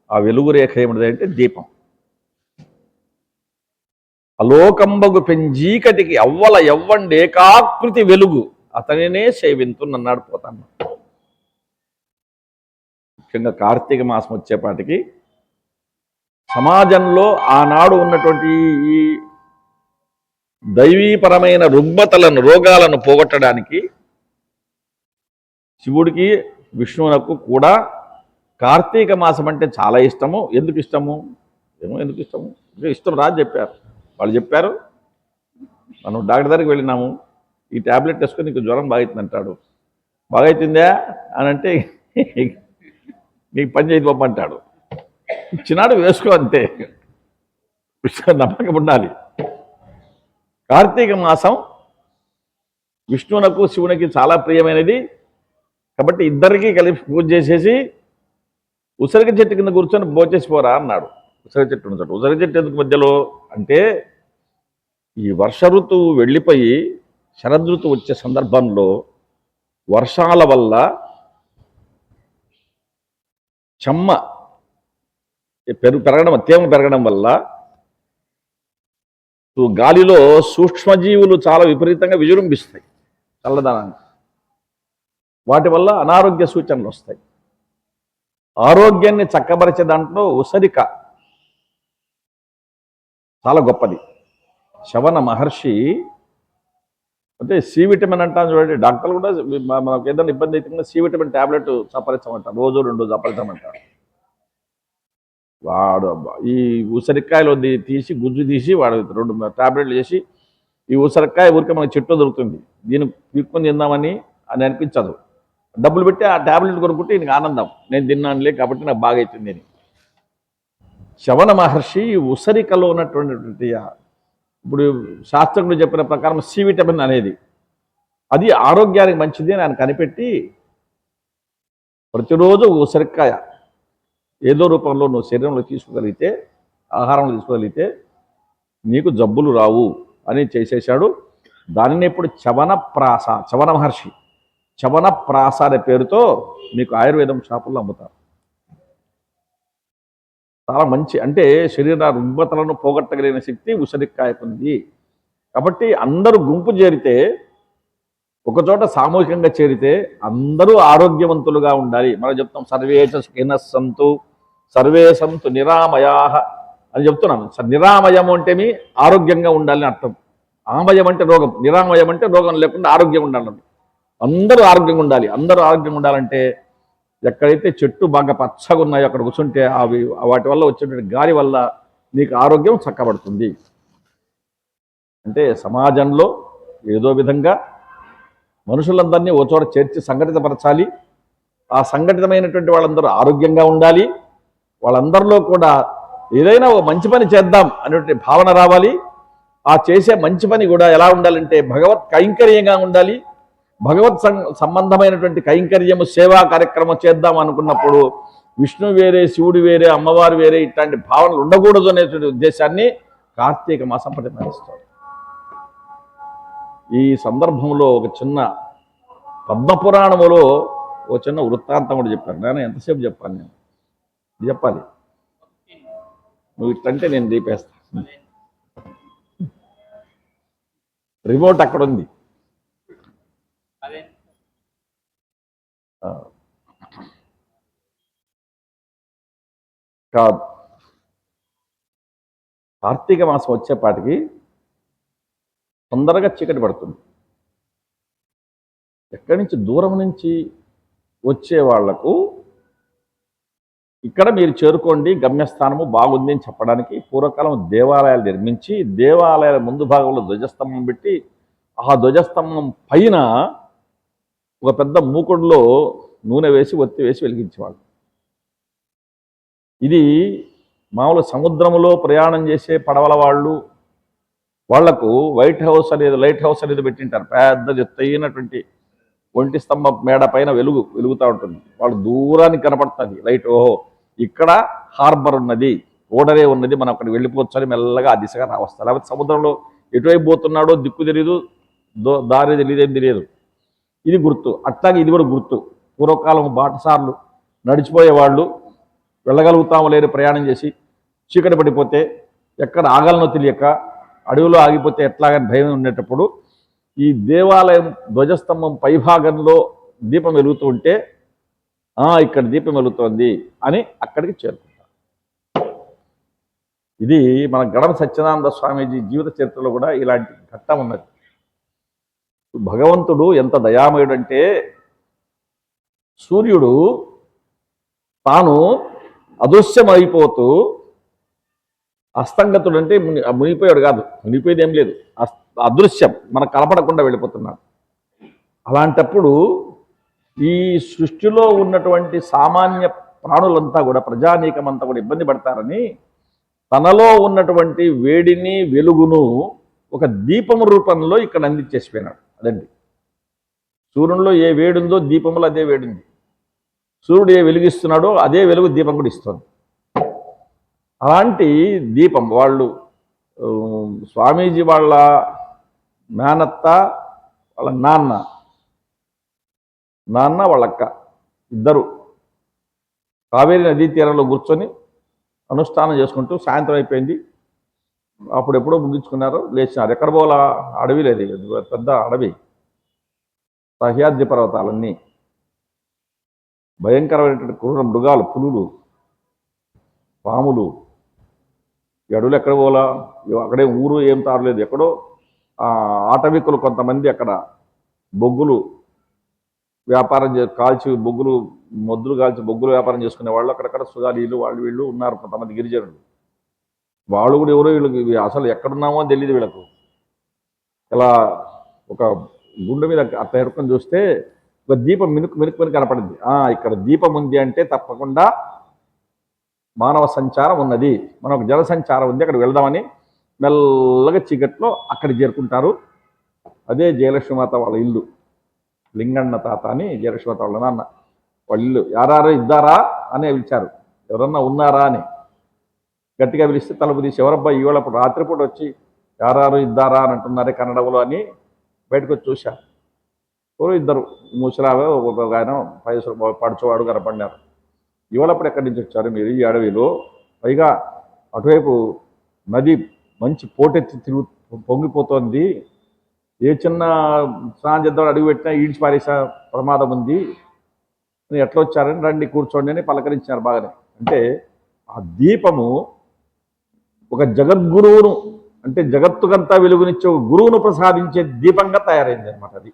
ఆ వెలుగు రేఖ ఏమిటంటే దీపం. అలోకంబగు పెంజీకటికి అవ్వల ఎవ్వండేకాకృతి వెలుగు అతనినే సేవింతున్నన్నాడు పోతాను. ముఖ్యంగా కార్తీక మాసం వచ్చేపాటికి సమాజంలో ఆనాడు ఉన్నటువంటి ఈ దైవీపరమైన రుగ్మతలను, రోగాలను పోగొట్టడానికి శివుడికి, విష్ణువునకు కూడా కార్తీక మాసం అంటే చాలా ఇష్టము. ఎందుకు ఇష్టము? ఎందుకు ఇష్టము? ఇష్టం రాదు చెప్పారు. వాళ్ళు చెప్పారు, మనం డాక్టర్ దగ్గరికి వెళ్ళినాము, ఈ ట్యాబ్లెట్ వేసుకొని నీకు జ్వరం బాగైతుంది. బాగైతుందా అని అంటే నీకు పని చేయదు బాబు అంటాడు. ఇచ్చినాడు, వేసుకో అంతే. నమ్మకం ఉండాలి. కార్తీక మాసం విష్ణువునకు, శివునికి చాలా ప్రియమైనది కాబట్టి ఇద్దరికీ కలిపి పూజ చేసేసి ఉసిరిక చెట్టు కింద కూర్చొని భోజేసిపోరా అన్నాడు. ఉసిరిక చెట్టు ఉన్న చోట. ఉసిరిక చెట్టు ఎందుకు మధ్యలో అంటే ఈ వర్ష ఋతువు వెళ్ళిపోయి శరదృతువు వచ్చే సందర్భంలో వర్షాల వల్ల చెమ్మ పెరగడం, తేమ పెరగడం వల్ల గాలిలో సూక్ష్మజీవులు చాలా విపరీతంగా విజృంభిస్తాయి చల్లదనాన్ని. వాటి వల్ల అనారోగ్య సూచనలు వస్తాయి. ఆరోగ్యాన్ని చక్కబరిచే దాంట్లో ఉసిరిక చాలా గొప్పది. శవన మహర్షి అంటే సి విటమిన్ అంటాను చూడండి, డాక్టర్లు కూడా మనకు ఏదైనా ఇబ్బంది అయితే సి విటమిన్ ట్యాబ్లెట్ చప్పరించమంటారు, రోజు 2 చప్పరించమంటారు. వాడు ఈ ఉసిరికాయలు తీసి గుజ్జు తీసి వాడు 2 ట్యాబ్లెట్లు చేసి, ఈ ఉసిరికాయ ఊరికే మనకి చెట్టు దొరుకుతుంది, దీన్ని పీక్కొని తిందామని అని అనిపించదు. డబ్బులు పెట్టి ఆ ట్యాబ్లెట్ కొనుక్కుంటే ఈయనకి ఆనందం, నేను తిన్నానులే కాబట్టి నాకు బాగా అవుతుంది అని. శవన మహర్షి ఉసిరికలో ఉన్నటువంటి ఇప్పుడు శాస్త్రజ్ఞులు చెప్పిన ప్రకారం సి విటమిన్ అనేది అది ఆరోగ్యానికి మంచిది అని ఆయన కనిపెట్టి ప్రతిరోజు ఉసిరికాయ ఏదో రూపంలో నువ్వు శరీరంలో తీసుకోగలిగితే, ఆహారంలో తీసుకోగలిగితే నీకు జబ్బులు రావు అని చేసేశాడు. దానిని ఇప్పుడు చవన మహర్షి చవనప్రాస అనే పేరుతో మీకు ఆయుర్వేదం షాపుల్లో అమ్ముతారు. చాలా మంచి, అంటే శరీర రుగ్మతలను పోగొట్టగలిగిన శక్తి ఉసిరికాయకుంది. కాబట్టి అందరూ గుంపు చేరితే, ఒకచోట సామూహికంగా చేరితే అందరూ ఆరోగ్యవంతులుగా ఉండాలి. మనం చెప్తాం సర్వేష సుఖినస్సంతు సర్వే సంతు నిరామయాః అని చెప్తున్నాను. నిరామయం అంటేమి ఆరోగ్యంగా ఉండాలని అర్థం. ఆమయం అంటే రోగం, నిరామయం అంటే రోగం లేకుండా ఆరోగ్యం ఉండాలని. అందరూ ఆరోగ్యంగా ఉండాలి. అందరూ ఆరోగ్యంగా ఉండాలంటే ఎక్కడైతే చెట్టు బాగా పచ్చగా ఉన్నాయో అక్కడ కూర్చుంటే అవి వాటి వల్ల వచ్చేటువంటి గాలి వల్ల నీకు ఆరోగ్యం చక్కబడుతుంది. అంటే సమాజంలో ఏదో విధంగా మనుషులందరినీ ఓ చోట చేర్చి సంఘటితపరచాలి. ఆ సంఘటితమైనటువంటి వాళ్ళందరూ ఆరోగ్యంగా ఉండాలి. వాళ్ళందరిలో కూడా ఏదైనా ఓ మంచి పని చేద్దాం అనేటువంటి భావన రావాలి. ఆ చేసే మంచి పని కూడా ఎలా ఉండాలంటే భగవత్ కైంకర్యంగా ఉండాలి. భగవత్ సంబంధమైనటువంటి కైంకర్యము సేవా కార్యక్రమం చేద్దాం అనుకున్నప్పుడు విష్ణు వేరే, శివుడు వేరే, అమ్మవారు వేరే ఇట్లాంటి భావనలు ఉండకూడదు అనేటువంటి ఉద్దేశాన్ని కార్తీక మాసం ప్రతిపాదిస్తారు. ఈ సందర్భంలో ఒక చిన్న పద్మపురాణములో ఒక చిన్న వృత్తాంతం కూడా చెప్పాను. నేను ఎంతసేపు చెప్పాను? నేను చెప్పాలి, నువ్వు ఇట్లంటే నేను దీపేస్తాను. రిమోట్ అక్కడ ఉంది. కాదు, కార్తీక మాసం వచ్చేపాటికి తొందరగా చీకటి పడుతుంది. ఎక్కడి నుంచి దూరం నుంచి వచ్చే వాళ్లకు ఇక్కడ మీరు చేరుకోండి, గమ్యస్థానము బాగుంది అని చెప్పడానికి పూర్వకాలం దేవాలయాలు నిర్మించి దేవాలయాల ముందు భాగంలో ధ్వజస్తంభం పెట్టి ఆ ధ్వజస్తంభం పైన ఒక పెద్ద మూకుడులో నూనె వేసి ఒత్తి వేసి వెలిగించేవాళ్ళు. ఇది మామూలు సముద్రంలో ప్రయాణం చేసే పడవల వాళ్లకు వైట్ హౌస్ అనేది, లైట్ హౌస్ అనేది పెట్టింటారు. పెద్ద ఎత్తైనటువంటి ఒంటి స్తంభం మేడ పైన వెలుగుతూ ఉంటుంది. వాళ్ళు దూరానికి కనపడుతుంది లైట్. ఓహో, ఇక్కడ హార్బర్ ఉన్నది, ఓడరే ఉన్నది, మనం అక్కడికి వెళ్ళిపోవచ్చు అని మెల్లగా ఆ దిశగా రావస్తారు. లేకపోతే సముద్రంలో ఎటువైపు పోతున్నాడో దిక్కు తెలియదు, దారి తెలియదేం తెలియదు. ఇది గుర్తు. అట్లాగే ఇది కూడా గుర్తు. పూర్వకాలం బాటసార్లు నడిచిపోయేవాళ్ళు వెళ్ళగలుగుతాము లేని ప్రయాణం చేసి చీకటి పడిపోతే ఎక్కడ ఆగాలనో తెలియక అడవిలో ఆగిపోతే ఎట్లాగని భయం ఉండేటప్పుడు ఈ దేవాలయం ధ్వజస్తంభం పైభాగంలో దీపం వెలుగుతూ ఉంటే ఇక్కడ దీపం వెలుగుతోంది అని అక్కడికి చేరుకుంటారు. ఇది మన గడప సత్యనారాయణ స్వామీజీ జీవిత చరిత్రలో కూడా ఇలాంటి ఘట్టం ఉన్నది. భగవంతుడు ఎంత దయామయుడంటే సూర్యుడు తాను అదృశ్యమైపోతూ అస్తంగతుడు, అంటే మునిగిపోయాడు కాదు, మునిగిపోయేది ఏం లేదు, అదృశ్యం, మనకు కనపడకుండా వెళ్ళిపోతున్నాడు. అలాంటప్పుడు ఈ సృష్టిలో ఉన్నటువంటి సామాన్య ప్రాణులంతా కూడా, ప్రజానీకమంతా కూడా ఇబ్బంది పడతారని తనలో ఉన్నటువంటి వేడిని వెలుగును ఒక దీపం రూపంలో ఇక్కడ అందించేసిపోయినాడు. అదండి, సూర్యునిలో ఏ వేడుందో దీపంలో అదే వేడుంది. సూర్యుడు ఏ వెలుగిస్తున్నాడో అదే వెలుగు దీపం కూడా ఇస్తుంది. అలాంటి దీపం వాళ్ళు స్వామీజీ వాళ్ళ మేనత్త, వాళ్ళ నాన్న వాళ్ళ అక్క ఇద్దరు కావేరీ నదీ తీరంలో కూర్చొని అనుష్ఠానం చేసుకుంటూ సాయంత్రం అయిపోయింది. అప్పుడు ఎప్పుడో ముగించుకున్నారు, లేచినారు. ఎక్కడ పోవాలా, అడవి లేదు, పెద్ద అడవి, సహ్యాద్రి పర్వతాలన్నీ, భయంకరమైనటువంటి క్రూర మృగాలు, పులులు, పాములు. ఈ అడవులు ఎక్కడ పోలా, అక్కడే ఊరు ఏం తారలేదు. ఎక్కడో ఆటవికులు కొంతమంది అక్కడ బొగ్గులు వ్యాపారం కాల్చి బొగ్గులు మొద్దులు కాల్చి బొగ్గులు వ్యాపారం చేసుకునే వాళ్ళు అక్కడక్కడ సుగాలీలు వాళ్ళు వీళ్ళు ఉన్నారు. కొంతమంది గిరిజనులు, వాళ్ళు కూడా ఎవరో వీళ్ళకి అసలు ఎక్కడున్నామో అని తెలియదు వీళ్ళకు. ఇలా ఒక గుండె మీద అట్లా ఎరుకొని చూస్తే ఒక దీపం మినుకు కనపడింది. ఇక్కడ దీపం ఉంది అంటే తప్పకుండా మానవ సంచారం ఉన్నది, మనకు జన సంచారం ఉంది, అక్కడ వెళ్దామని మెల్లగా చీకట్లో అక్కడికి చేరుకుంటారు. అదే జయలక్ష్మీమాత వాళ్ళ ఇల్లు. లింగన్న తాత అని జయలక్ష్మీమాత వాళ్ళ నాన్న. వాళ్ళు యారారు ఇద్దారా అని పిలిచారు. ఎవరన్నా ఉన్నారా అని గట్టిగా పిలిస్తే తలుపు తీసి ఎవరబ్బా ఇవాళ రాత్రిపూట వచ్చి యారారు ఇద్దారా అని అంటున్నారే కన్నడలో అని బయటకు వచ్చి చూశా. ఇద్దరు ముసలాగా ఒక ఆయన పడుచువాడు కనపడినారు. ఇవాళప్పుడు ఎక్కడి నుంచి వచ్చారు మీరు ఈ అడవిలో? పైగా అటువైపు నది మంచి పోటెత్తి పొంగిపోతోంది, ఏ చిన్న స్నానం చేద్దాం అడుగు పెట్టినా ఈడ్చి పారేసే ప్రమాదం ఉంది, ఎట్లా వచ్చారని రండి కూర్చోండి అని పలకరించారు. బాగానే అంటే ఆ దీపము ఒక జగద్గురువును, అంటే జగత్తుకంతా వెలుగునిచ్చే ఒక గురువును ప్రసాదించే దీపంగా తయారైంది అనమాట. అది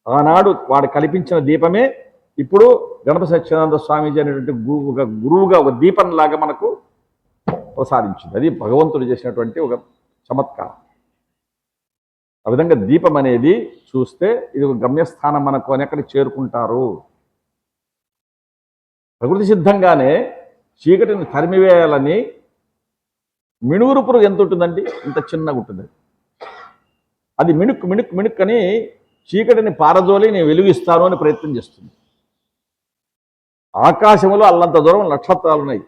ఆనాడు వాడు కల్పించిన దీపమే ఇప్పుడు గణపతి సత్యానంద స్వామీజీ అనేటువంటి ఒక గురువుగా ఒక దీపంలాగా మనకు ప్రసాదించింది. అది భగవంతుడు చేసినటువంటి ఒక చమత్కారం. ఆ విధంగా దీపం అనేది చూస్తే ఇది ఒక గమ్యస్థానం మనకు అని ఎక్కడికి చేరుకుంటారు. ప్రకృతి సిద్ధంగానే చీకటిని తరిమివేయాలని మిణుగురు పురుగు ఎంత ఉంటుందండి? ఇంత చిన్నగా ఉంటుంది. అది మిణుక్కు మిణుక్కు మిణుక్కని చీకటిని పారదోలి నేను వెలుగిస్తాను అని ప్రయత్నం చేస్తుంది. ఆకాశంలో అల్లంత దూరం నక్షత్రాలు ఉన్నాయి.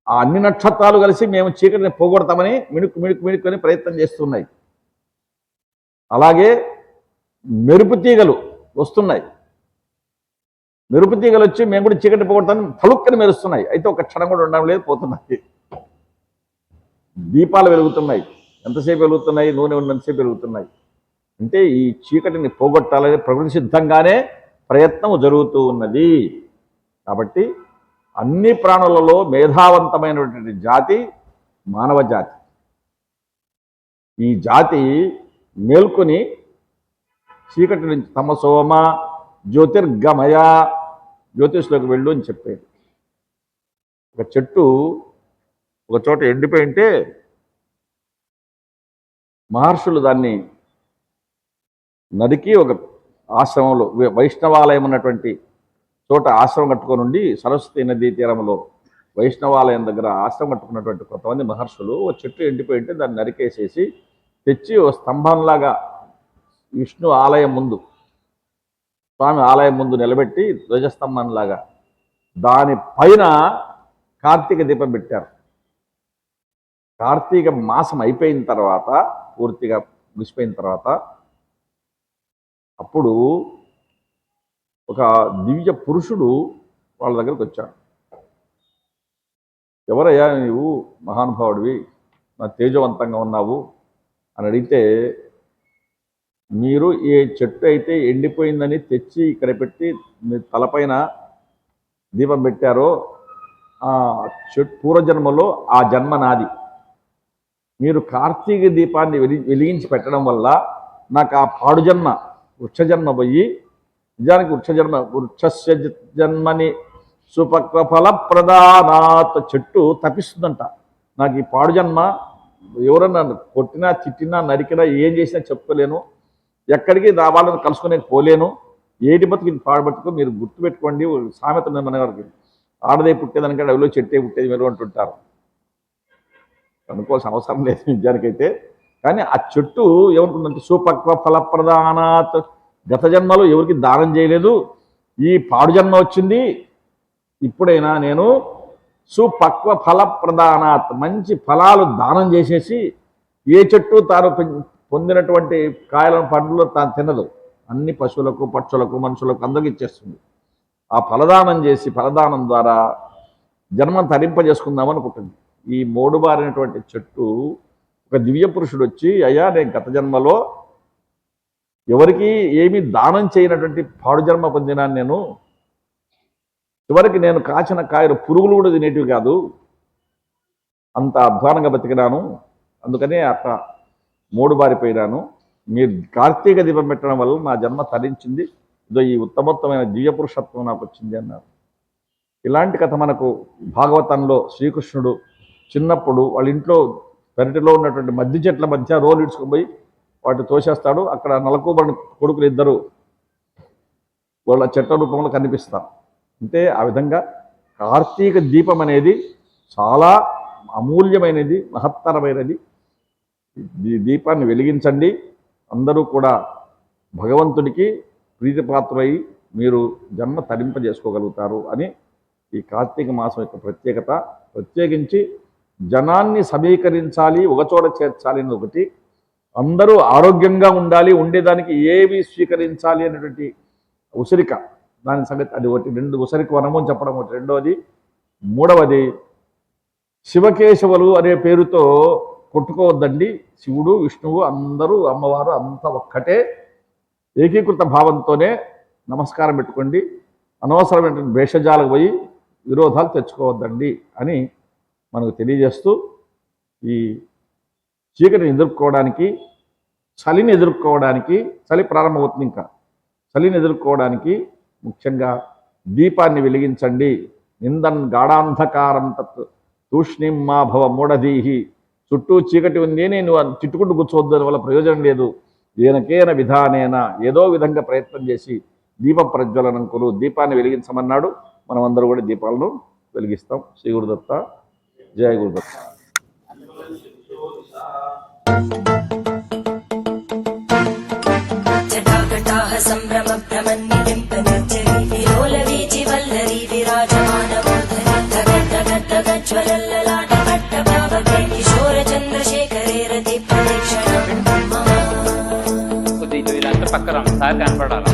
ఆ అన్ని నక్షత్రాలు కలిసి మేము చీకటిని పోగొడతామని మిణుక్కు మిణుక్కు మిణుక్కు అని ప్రయత్నం చేస్తున్నాయి. అలాగే మెరుపు తీగలు వస్తున్నాయి. మెరుపు తీగలు వచ్చి మేము కూడా చీకటి పోగొడతామని తలుక్కని మెరుస్తున్నాయి. అయితే ఒక క్షణం కూడా ఉండడం లేదు, పోతున్నాయి. దీపాలు వెలుగుతున్నాయి. ఎంతసేపు వెలుగుతున్నాయి? నూనె ఉన్నంతసేపు వెలుగుతున్నాయి. అంటే ఈ చీకటిని పోగొట్టాలని ప్రకృతి సిద్ధంగానే ప్రయత్నం జరుగుతూ ఉన్నది. కాబట్టి అన్ని ప్రాణులలో మేధావంతమైనటువంటి జాతి మానవ జాతి. ఈ జాతి మేల్కొని చీకటి నుంచి తమసోమ జ్యోతిర్గమయ, జ్యోతిష్లోకి వెళ్ళు అని చెప్పేది. ఒక చెట్టు ఒక చోట ఎండిపోయి ఉంటే మహర్షులు దాన్ని నరికి ఒక ఆశ్రమంలో, వైష్ణవాలయం ఉన్నటువంటి చోట ఆశ్రమం కట్టుకొని ఉండి సరస్వతి నదీ తీరంలో వైష్ణవాలయం దగ్గర ఆశ్రమం కట్టుకున్నటువంటి కొంతమంది మహర్షులు ఓ చెట్టు ఎండిపోయి ఉంటే దాన్ని నరికేసేసి తెచ్చి ఓ స్తంభంలాగా విష్ణు ఆలయం ముందు, స్వామి ఆలయం ముందు నిలబెట్టి ధ్వజస్తంభంలాగా దానిపైన కార్తీక దీపం పెట్టారు. కార్తీక మాసం అయిపోయిన తర్వాత, పూర్తిగా ముగిసిపోయిన తర్వాత, అప్పుడు ఒక దివ్య పురుషుడు వాళ్ళ దగ్గరకు వచ్చాడు. ఎవరయ్యా నీవు? మహానుభావుడివి, నా తేజవంతంగా ఉన్నావు అని అడిగితే, మీరు ఏ చెట్టు అయితే ఎండిపోయిందని తెచ్చి ఇక్కడ పెట్టి మీ తలపైన దీపం పెట్టారో ఆ చెట్టు పూర్వజన్మలో ఆ జన్మ నాది. మీరు కార్తీక దీపాన్ని వెలిగించి పెట్టడం వల్ల నాకు ఆ పాడు జన్మ, వృక్షజన్మ పోయి, నిజానికి వృక్షస్య జన్మని సుపక్వ ఫల ప్రధానాత్, చెట్టు తప్పిస్తుందంట. నాకు ఈ పాడు జన్మ ఎవరన్నా కొట్టినా తిట్టినా నరికినా ఏం చేసినా చెప్పుకోలేను, ఎక్కడికి నా వాళ్ళని కలుసుకునే పోలేను, ఏటి బతుకు ఇది పాడు బతుకు. మీరు గుర్తుపెట్టుకోండి, సామెత ఉంది మన గారికి, ఆడదే పుట్టేదానికంటే అవిలో చెట్టే పుట్టేది మీరు అంటుంటారు. అనుకోవాల్సిన అవసరం లేదు నిజానికైతే. కానీ ఆ చెట్టు ఏమనుకుందంటే సుపక్వ ఫలప్రదానాత్, గత జన్మలో ఎవరికి దానం చేయలేదు, ఈ పాడు జన్మ వచ్చింది, ఇప్పుడైనా నేను సుపక్వ ఫలప్రదానాత్, మంచి ఫలాలు దానం చేసేసి, ఏ చెట్టు తాను పొందినటువంటి కాయలను పండ్లు తాను తినదు, అన్ని పశువులకు పక్షులకు మనుషులకు అందరికి ఇచ్చేస్తుంది. ఆ ఫలదానం చేసి, ఫలదానం ద్వారా జన్మను తరింపజేసుకుందాం అనుకుంటుంది. ఈ మోడుబారినటువంటి చెట్టు ఒక దివ్య పురుషుడు వచ్చి, అయ్యా నేను గత జన్మలో ఎవరికి ఏమీ దానం చేయనటువంటి పాడు జన్మ పొందినాను, నేను చివరికి నేను కాచిన కాయలు పురుగులు కూడా తినేటివి కాదు, అంత అధ్వానంగా బతికినాను, అందుకనే అట్లా మోడుబారిపోయినాను. మీరు కార్తీక దీపం పెట్టడం వల్ల నా జన్మ తరించింది, ఇదో ఈ ఉత్తమోత్తమైన దివ్య పురుషత్వం నాకు వచ్చింది అన్నారు. ఇలాంటి కథ మనకు భాగవతంలో శ్రీకృష్ణుడు చిన్నప్పుడు వాళ్ళ ఇంట్లో పెరటిలో ఉన్నటువంటి మధ్య చెట్ల మధ్య రోలు ఇడ్చుకొని పోయి వాటిని తోసేస్తాడు. అక్కడ నలకూబడి కొడుకులు ఇద్దరు వాళ్ళ చెట్ల రూపంలో కనిపిస్తారు. అంటే ఆ విధంగా కార్తీక దీపం అనేది చాలా అమూల్యమైనది, మహత్తరమైనది. ఈ దీపాన్ని వెలిగించండి, అందరూ కూడా భగవంతుడికి ప్రీతిపాత్రై మీరు జన్మ తరింపజేసుకోగలుగుతారు అని ఈ కార్తీక మాసం యొక్క ప్రత్యేకత. ప్రత్యేకించి జనాన్ని సమీకరించాలి, ఒకచోట చేర్చాలి అని ఒకటి, అందరూ ఆరోగ్యంగా ఉండాలి, ఉండేదానికి ఏవి స్వీకరించాలి అనేటువంటి ఉసిరిక, దాని సంగతి అది ఒకటి. రెండు ఉసిరిక వనము అని చెప్పడం ఒకటి. రెండవది, మూడవది శివకేశవులు అనే పేరుతో కొట్టుకోవద్దండి. శివుడు విష్ణువు అందరూ అమ్మవారు అంతా ఒక్కటే, ఏకీకృత భావంతోనే నమస్కారం పెట్టుకోండి. అనవసరమైన భేషజాలకు పోయి విరోధాలు తెచ్చుకోవద్దండి అని మనకు తెలియజేస్తూ, ఈ చీకటిని ఎదుర్కోవడానికి, చలిని ఎదుర్కోవడానికి, చలి ప్రారంభమవుతుంది, ఇంకా చలిని ఎదుర్కోవడానికి ముఖ్యంగా దీపాన్ని వెలిగించండి. నిందన్ గాఢాంధకారం తత్ తూష్ణిం మా భవ మూఢధీహి. చుట్టూ చీకటి ఉంది, నేను చిట్టుకుంటూ కూర్చోవద్దు, వల్ల ప్రయోజనం లేదు. ఏనకేన విధానేన, ఏదో విధంగా ప్రయత్నం చేసి దీప ప్రజ్వలనం కొలు, దీపాన్ని వెలిగించమన్నాడు. మనం అందరూ కూడా దీపాలను వెలిగిస్తాం. శ్రీ గురుదత్త, జయ గురుదత్త. జటాకటాహ సంభ్రమ భ్రమన్నిలింపనిర్జరి విలోల వీచి వల్లరి విరాజమానమూర్ధని ధగద్ధగద్ధగజ్వలల్లలాట పట్టభావకే కిశోర చంద్రశేఖరే రతి ప్రదక్షిణం మమ. కొద్దిగా ఇదంతా పక్కన సార్ కనపడాలి.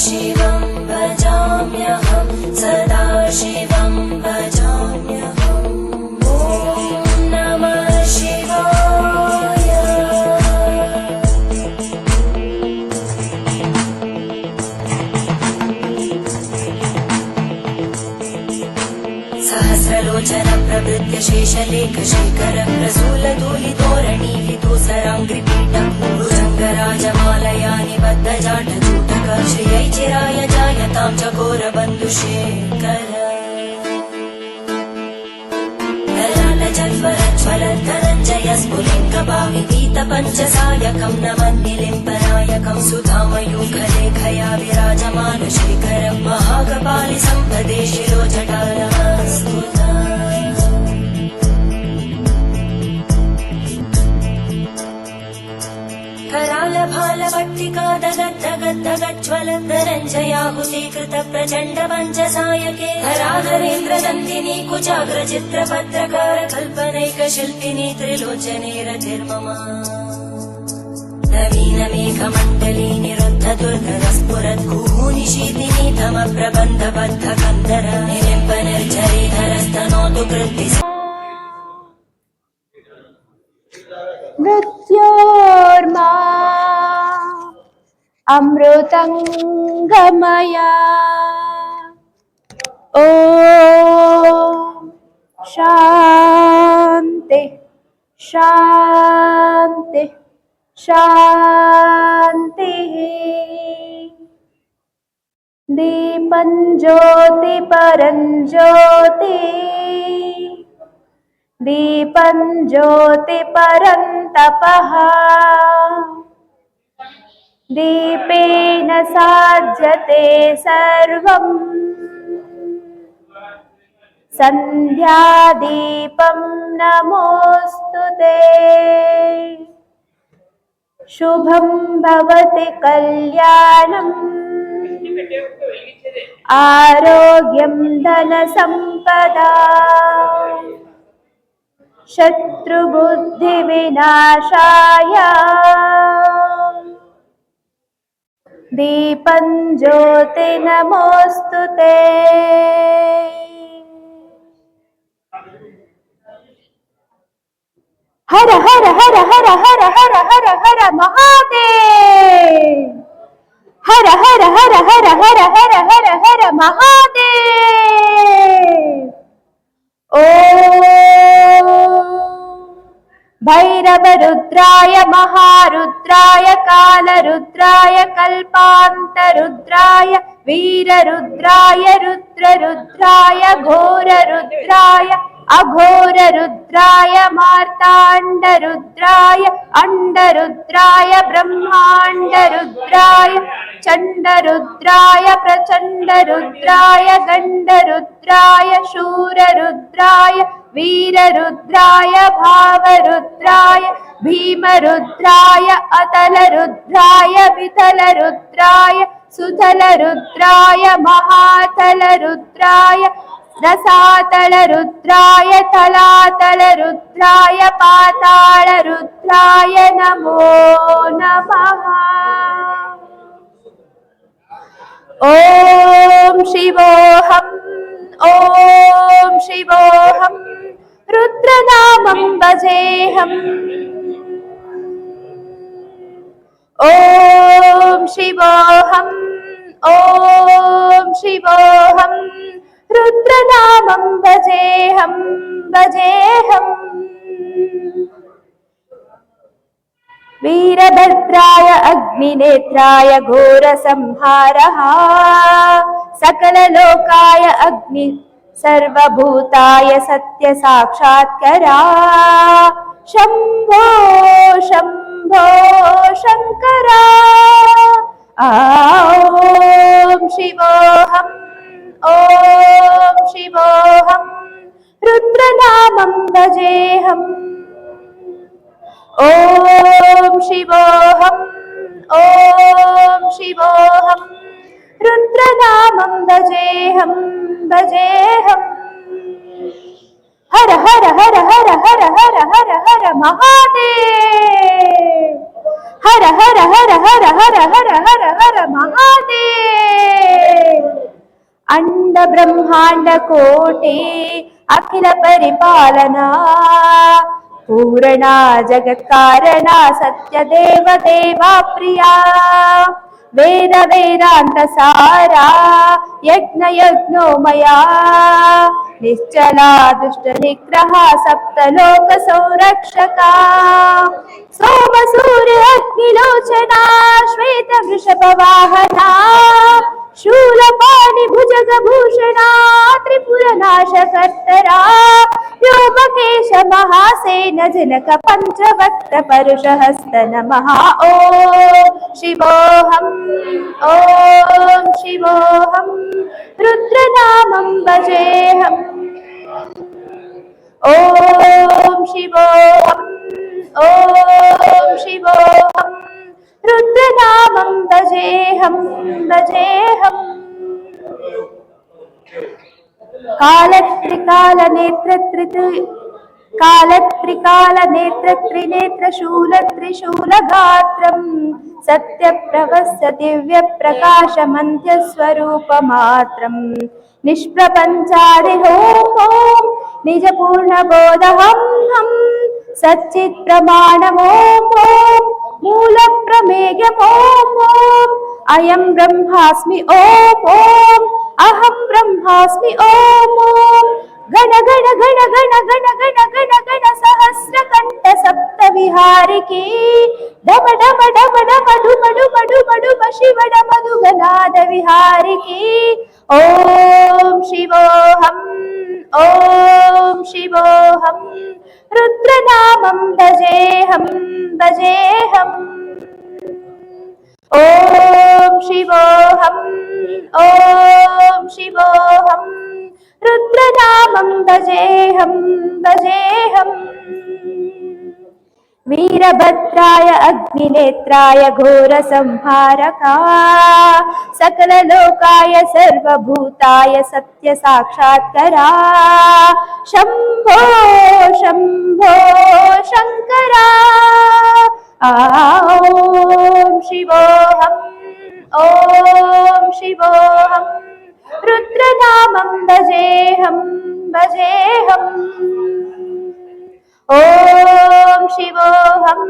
शिवं भजाम्यहं सदा शिवं भजाम्यहम् ॐ नमः शिवाय। सहस्रलोचन प्रभृत्य शेषलेख शेखर प्रसूलधूलितोरणि विदूसराङ्घ्रिपीठं भुजङ्गराजमालया निबद्धजाट श्रियै चिराय जायतां चकोरबन्धुशेखर ललाटजल्परज्वलद्धनञ्जय स्फुलिङ्गभावितीतपञ्चसायकं नमन्निलिम्बनायकं सुधामयूखलेखया विराजमानशेखरं महाकपालि सम्पदे शिरोजटानमस्तुता। करालभालभट्टिका दगद्धगद्धगज्ज्वलद्धरञ्जयाहुतीकृत प्रचण्ड पञ्चसायके धराधरेन्द्रनन्दिनी कुचाग्रचित्रपत्रकार कल्पनैकशिल्पिनी त्रिलोचने रतिर्मम नवीनमेघमण्डली निरुद्धदुर्गरस्फुरद्गूनिशीतिनी तमप्रबन्धबद्धकन्दर निलिम्बनिर्झरीधरस्तनोतु कृत्ति मृत्योर्मा अमृतंगमया ॐ शान्ति शान्ति शान्तिः। दीपं ज्योति परं ज्योति दीपं ज्योति परं तपः दीपेन साध्यते सर्वम् संध्यादीपं नमोऽस्तुते। शुभं भवति कल्याणम् आरोग्यं धनसम्पदा शत्रुबुद्धिविनाशाय दीपं ज्योति नमोऽस्तुते। हर हर हर हर हर हर हर हर महादेव। हर हर हर हर हर हर हर हर महादेव। ओम भैरव रुद्राय महारुद्राय कालरुद्राय कल्पान्तरुद्राय वीररुद्राय रुद्ररुद्राय घोररुद्राय अघोररुद्राय मार्ताण्डरुद्राय अण्डरुद्राय ब्रह्माण्डरुद्राय चण्डरुद्राय प्रचण्डरुद्राय गण्डरुद्राय शूररुद्राय वीररुद्राय भावरुद्राय भीमरुद्राय अतलरुद्राय वितलरुद्राय सुतलरुद्राय महातलरुद्राय रसातलरुद्राय तलातलरुद्राय पातालरुद्राय नमो नमः। ॐ शिवोऽहं ॐ शिवोऽहं रुद्रनामं भजेऽहम्। ॐ शिवोऽहं ॐ शिवोऽहं रुद्रनामं भजेऽहं भजेऽहम्। वीरभद्राय अग्निनेत्राय घोरसंहारः सकललोकाय अग्नि सर्वभूताय सत्यसाक्षात्करा शम्भो शम्भो शङ्करा। ॐ शिवोऽहं ॐ शिवोऽहं रुद्रनामं भजेऽहम्। ॐ शिवोऽहं ॐ शिवोऽहं रुद्रनामं भजेऽहं भजेऽहम्। हर हर हर हर हर हर हर हर महादेव। हर हर हर हर हर हर हर हर महादेव। अंड ब्रह्मांड कोटि अखिल परिपालना पूर्णा जगत्कारणा सत्यदेव देवा प्रिया वेद वेदांत सारा यज्ञ यज्ञोमया निश्चला दुष्ट निग्रह सप्तलोक संरक्षका सोम सूर्य अग्निलोचना श्वेत वृषभ वाहना शूलपाणि भुजगभूषणा त्रिपुरनाशकर्तरा व्योमकेश महासेन जनक पंचवक्त्र परुषहस्त नमः। ॐ शिवोऽहं ॐ शिवोऽहं रुद्रनामं भजेऽहम्। ॐ शिवोऽहं ॐ शिवोऽहं रुद्रनामं भजेऽहं भजेऽहम्। कालत्रिकालनेत्र त्रिनेत्र शूल त्रिशूल गात्रं सत्यप्रभस्य दिव्य प्रकाशमन्त्य स्वरूपमात्रं निष्प्रपञ्चादिहोमो निज पूर्ण बोधहं हम सच्चित् प्रमाणमोम मूल प्रमेयमोम अयं ब्रह्मास्मि ओम अहं ब्रह्मास्मि ओम गण गण गण गण गण गण गण गण सहस्रकण्ठ सप्त विहारिकी डम डम डम डम डुम डुम डुम डुम शिव डम दुगनाद विहारिकी। ॐ शिवोऽहं ॐ शिवोऽहं रुद्रनामं भजेऽहं भजेऽहम्। ॐ शिवोऽहं ॐ शिवोऽहं रुद्रनामं भजेऽहं भजेऽहम्। वीरभद्राय अग्निनेत्राय घोरसंहारका सकललोकाय सर्वभूताय सत्यसाक्षात्करा शम्भो शम्भो शङ्करा। ॐ शिवोऽहं ॐ शिवोऽहं रुद्रनामं भजेऽहं भजेऽहम् ॐ शिवोऽहं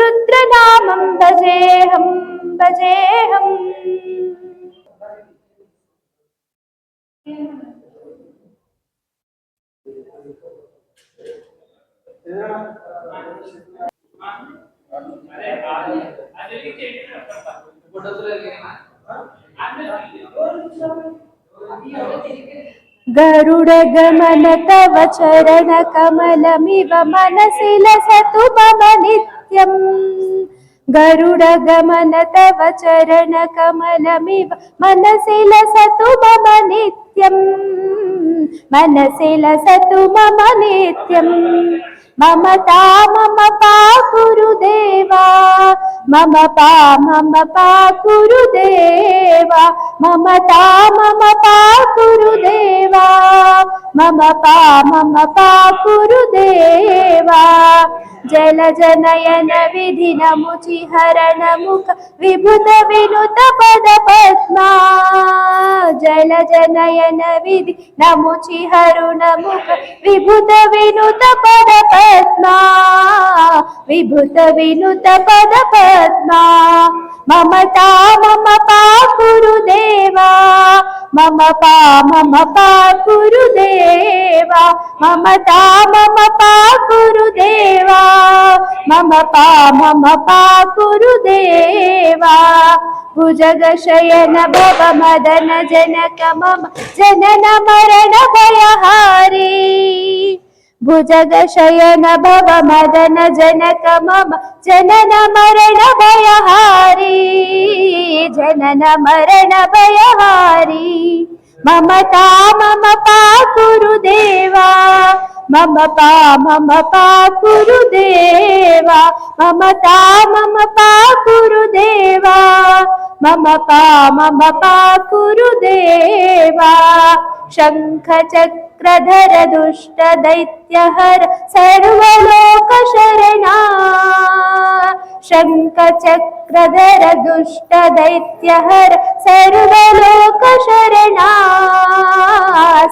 रुद्रनामं भजेऽहं भजेऽहम् गरुडगमन तव चरणकमलमिव मनसि लसतु मम नित्यम् गरुडगमन तव चरणकमलमिव मनसि लसतु मम नित्यम् मनसि लसतु मम नित्यम् ममता मम पाकुरुदेवा मम पाकुरुदेवा ममता मम पाकुरुदेवा मम पाकुरुदेवा जलजनयन विधिनमुचिहरण मुख विभुत विनुत पद पद्मा जलजनयन विधि नमुचिहरुण मुख विभुत विनुत पद पद्मा विभुत विनुत पद पद्मा ममता मम पाकुरुदेवा मम पाकुरुदेवा ममता मम पाकुरुदेवा मम पाकुरुदेवा भुजगशयन भव मदन जनक मम जनन मरण भयहारी भुजगशयन भव मदन जनक मम जनन मरण भयहारी जनन मरण भयहारी ममता मम पाकुरुदेवा मम पाकुरुदेवा ममता मम पाकुरुदेवा मम पाकुरुदेवा शंख चक्रधर दुष्ट दैत्यहर सर्वलोक शरणा शंख चक्रधर दुष्ट दैत्यहर सर्वलोक शरणा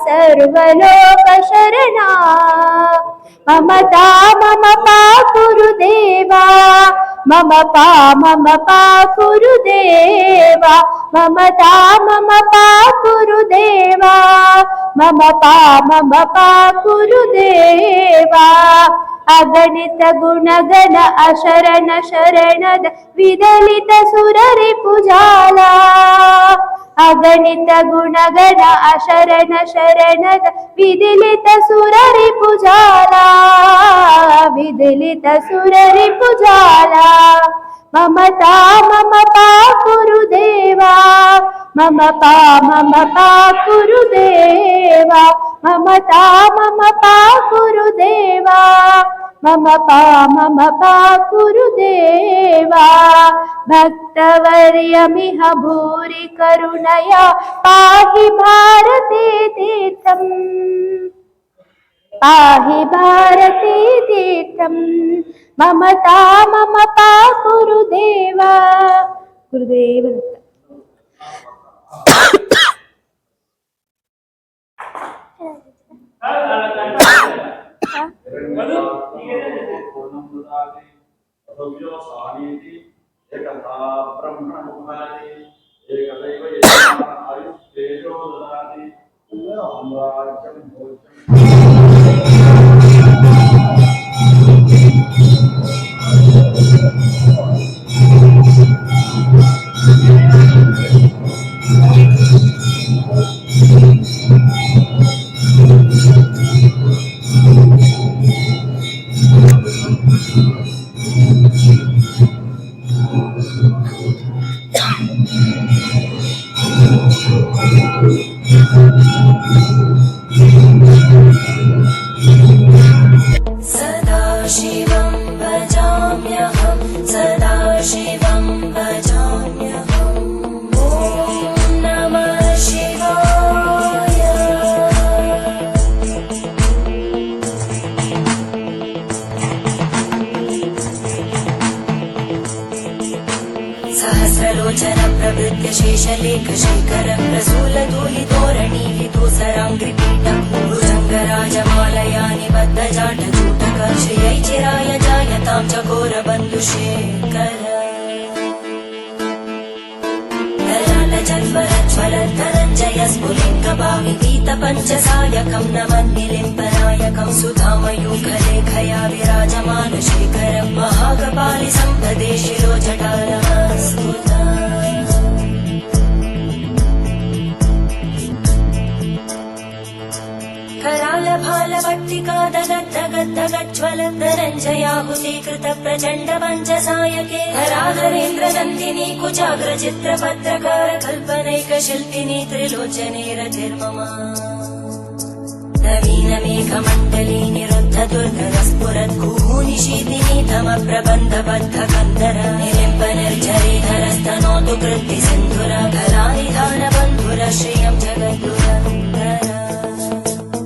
सर्वलोक शरणा ममता मम पाकुरुदेवा मम पाकुरुदेवा ममता मम पाकुरुदेवा मम पाकुरुदेवा अगणित गुणगण अशरण शरणद विदलित सुररि पुजाला अगणित गुणगण अशरण शरणद विदलित सुररि पुजाला विदलित सुररि पुजाला ममता मम पाकुरुदेवा मम पाकुरुदेवा ममता मम पाकुरुदेवा मम पाकुरुदेवा भक्तवर्यमिह भूरि करुणया पाहि भारते तीर्थम् पाहि भारते तीर्थम् ममता मम पाकुरुदेवा गुरुदेव त्रिलोचन प्रवृत्य शेषलेख शेखर प्रसूल धूलि तोरणी विदूसराङ्घ्रिपीठ भुजङ्गराजमालया निबद्ध जाट जूटक श्रियै चिराय जायतां चकोर बन्धुशेखर धनञ्जय स्फुलिङ्गभावितीत पञ्चसायकं नमन्निलिम्पनायकं सुधामयूखलेखया विराजमान शेखरं महाकपालि सम्पदे शिरोजटानमस्कुता करालभालभट्टिका दगद्दगद्दगज्ज्वल धनञ्जयाहुतीकृत प्रचण्ड पञ्चसायके हराधरेन्द्र नन्दिनी कुचाग्रचित्रपत्रकार कल्पनैकशिल्पिनी त्रिलोचने रतिर्मम नवीनमेघमण्डली निरुद्ध दुर्धरस्फुरद्गूनिशीतिनी तम प्रबन्धबद्ध कन्दर निलिम्ब निर्झरे हरस्तनोतु कृत्ति सिन्धुर कलानिधान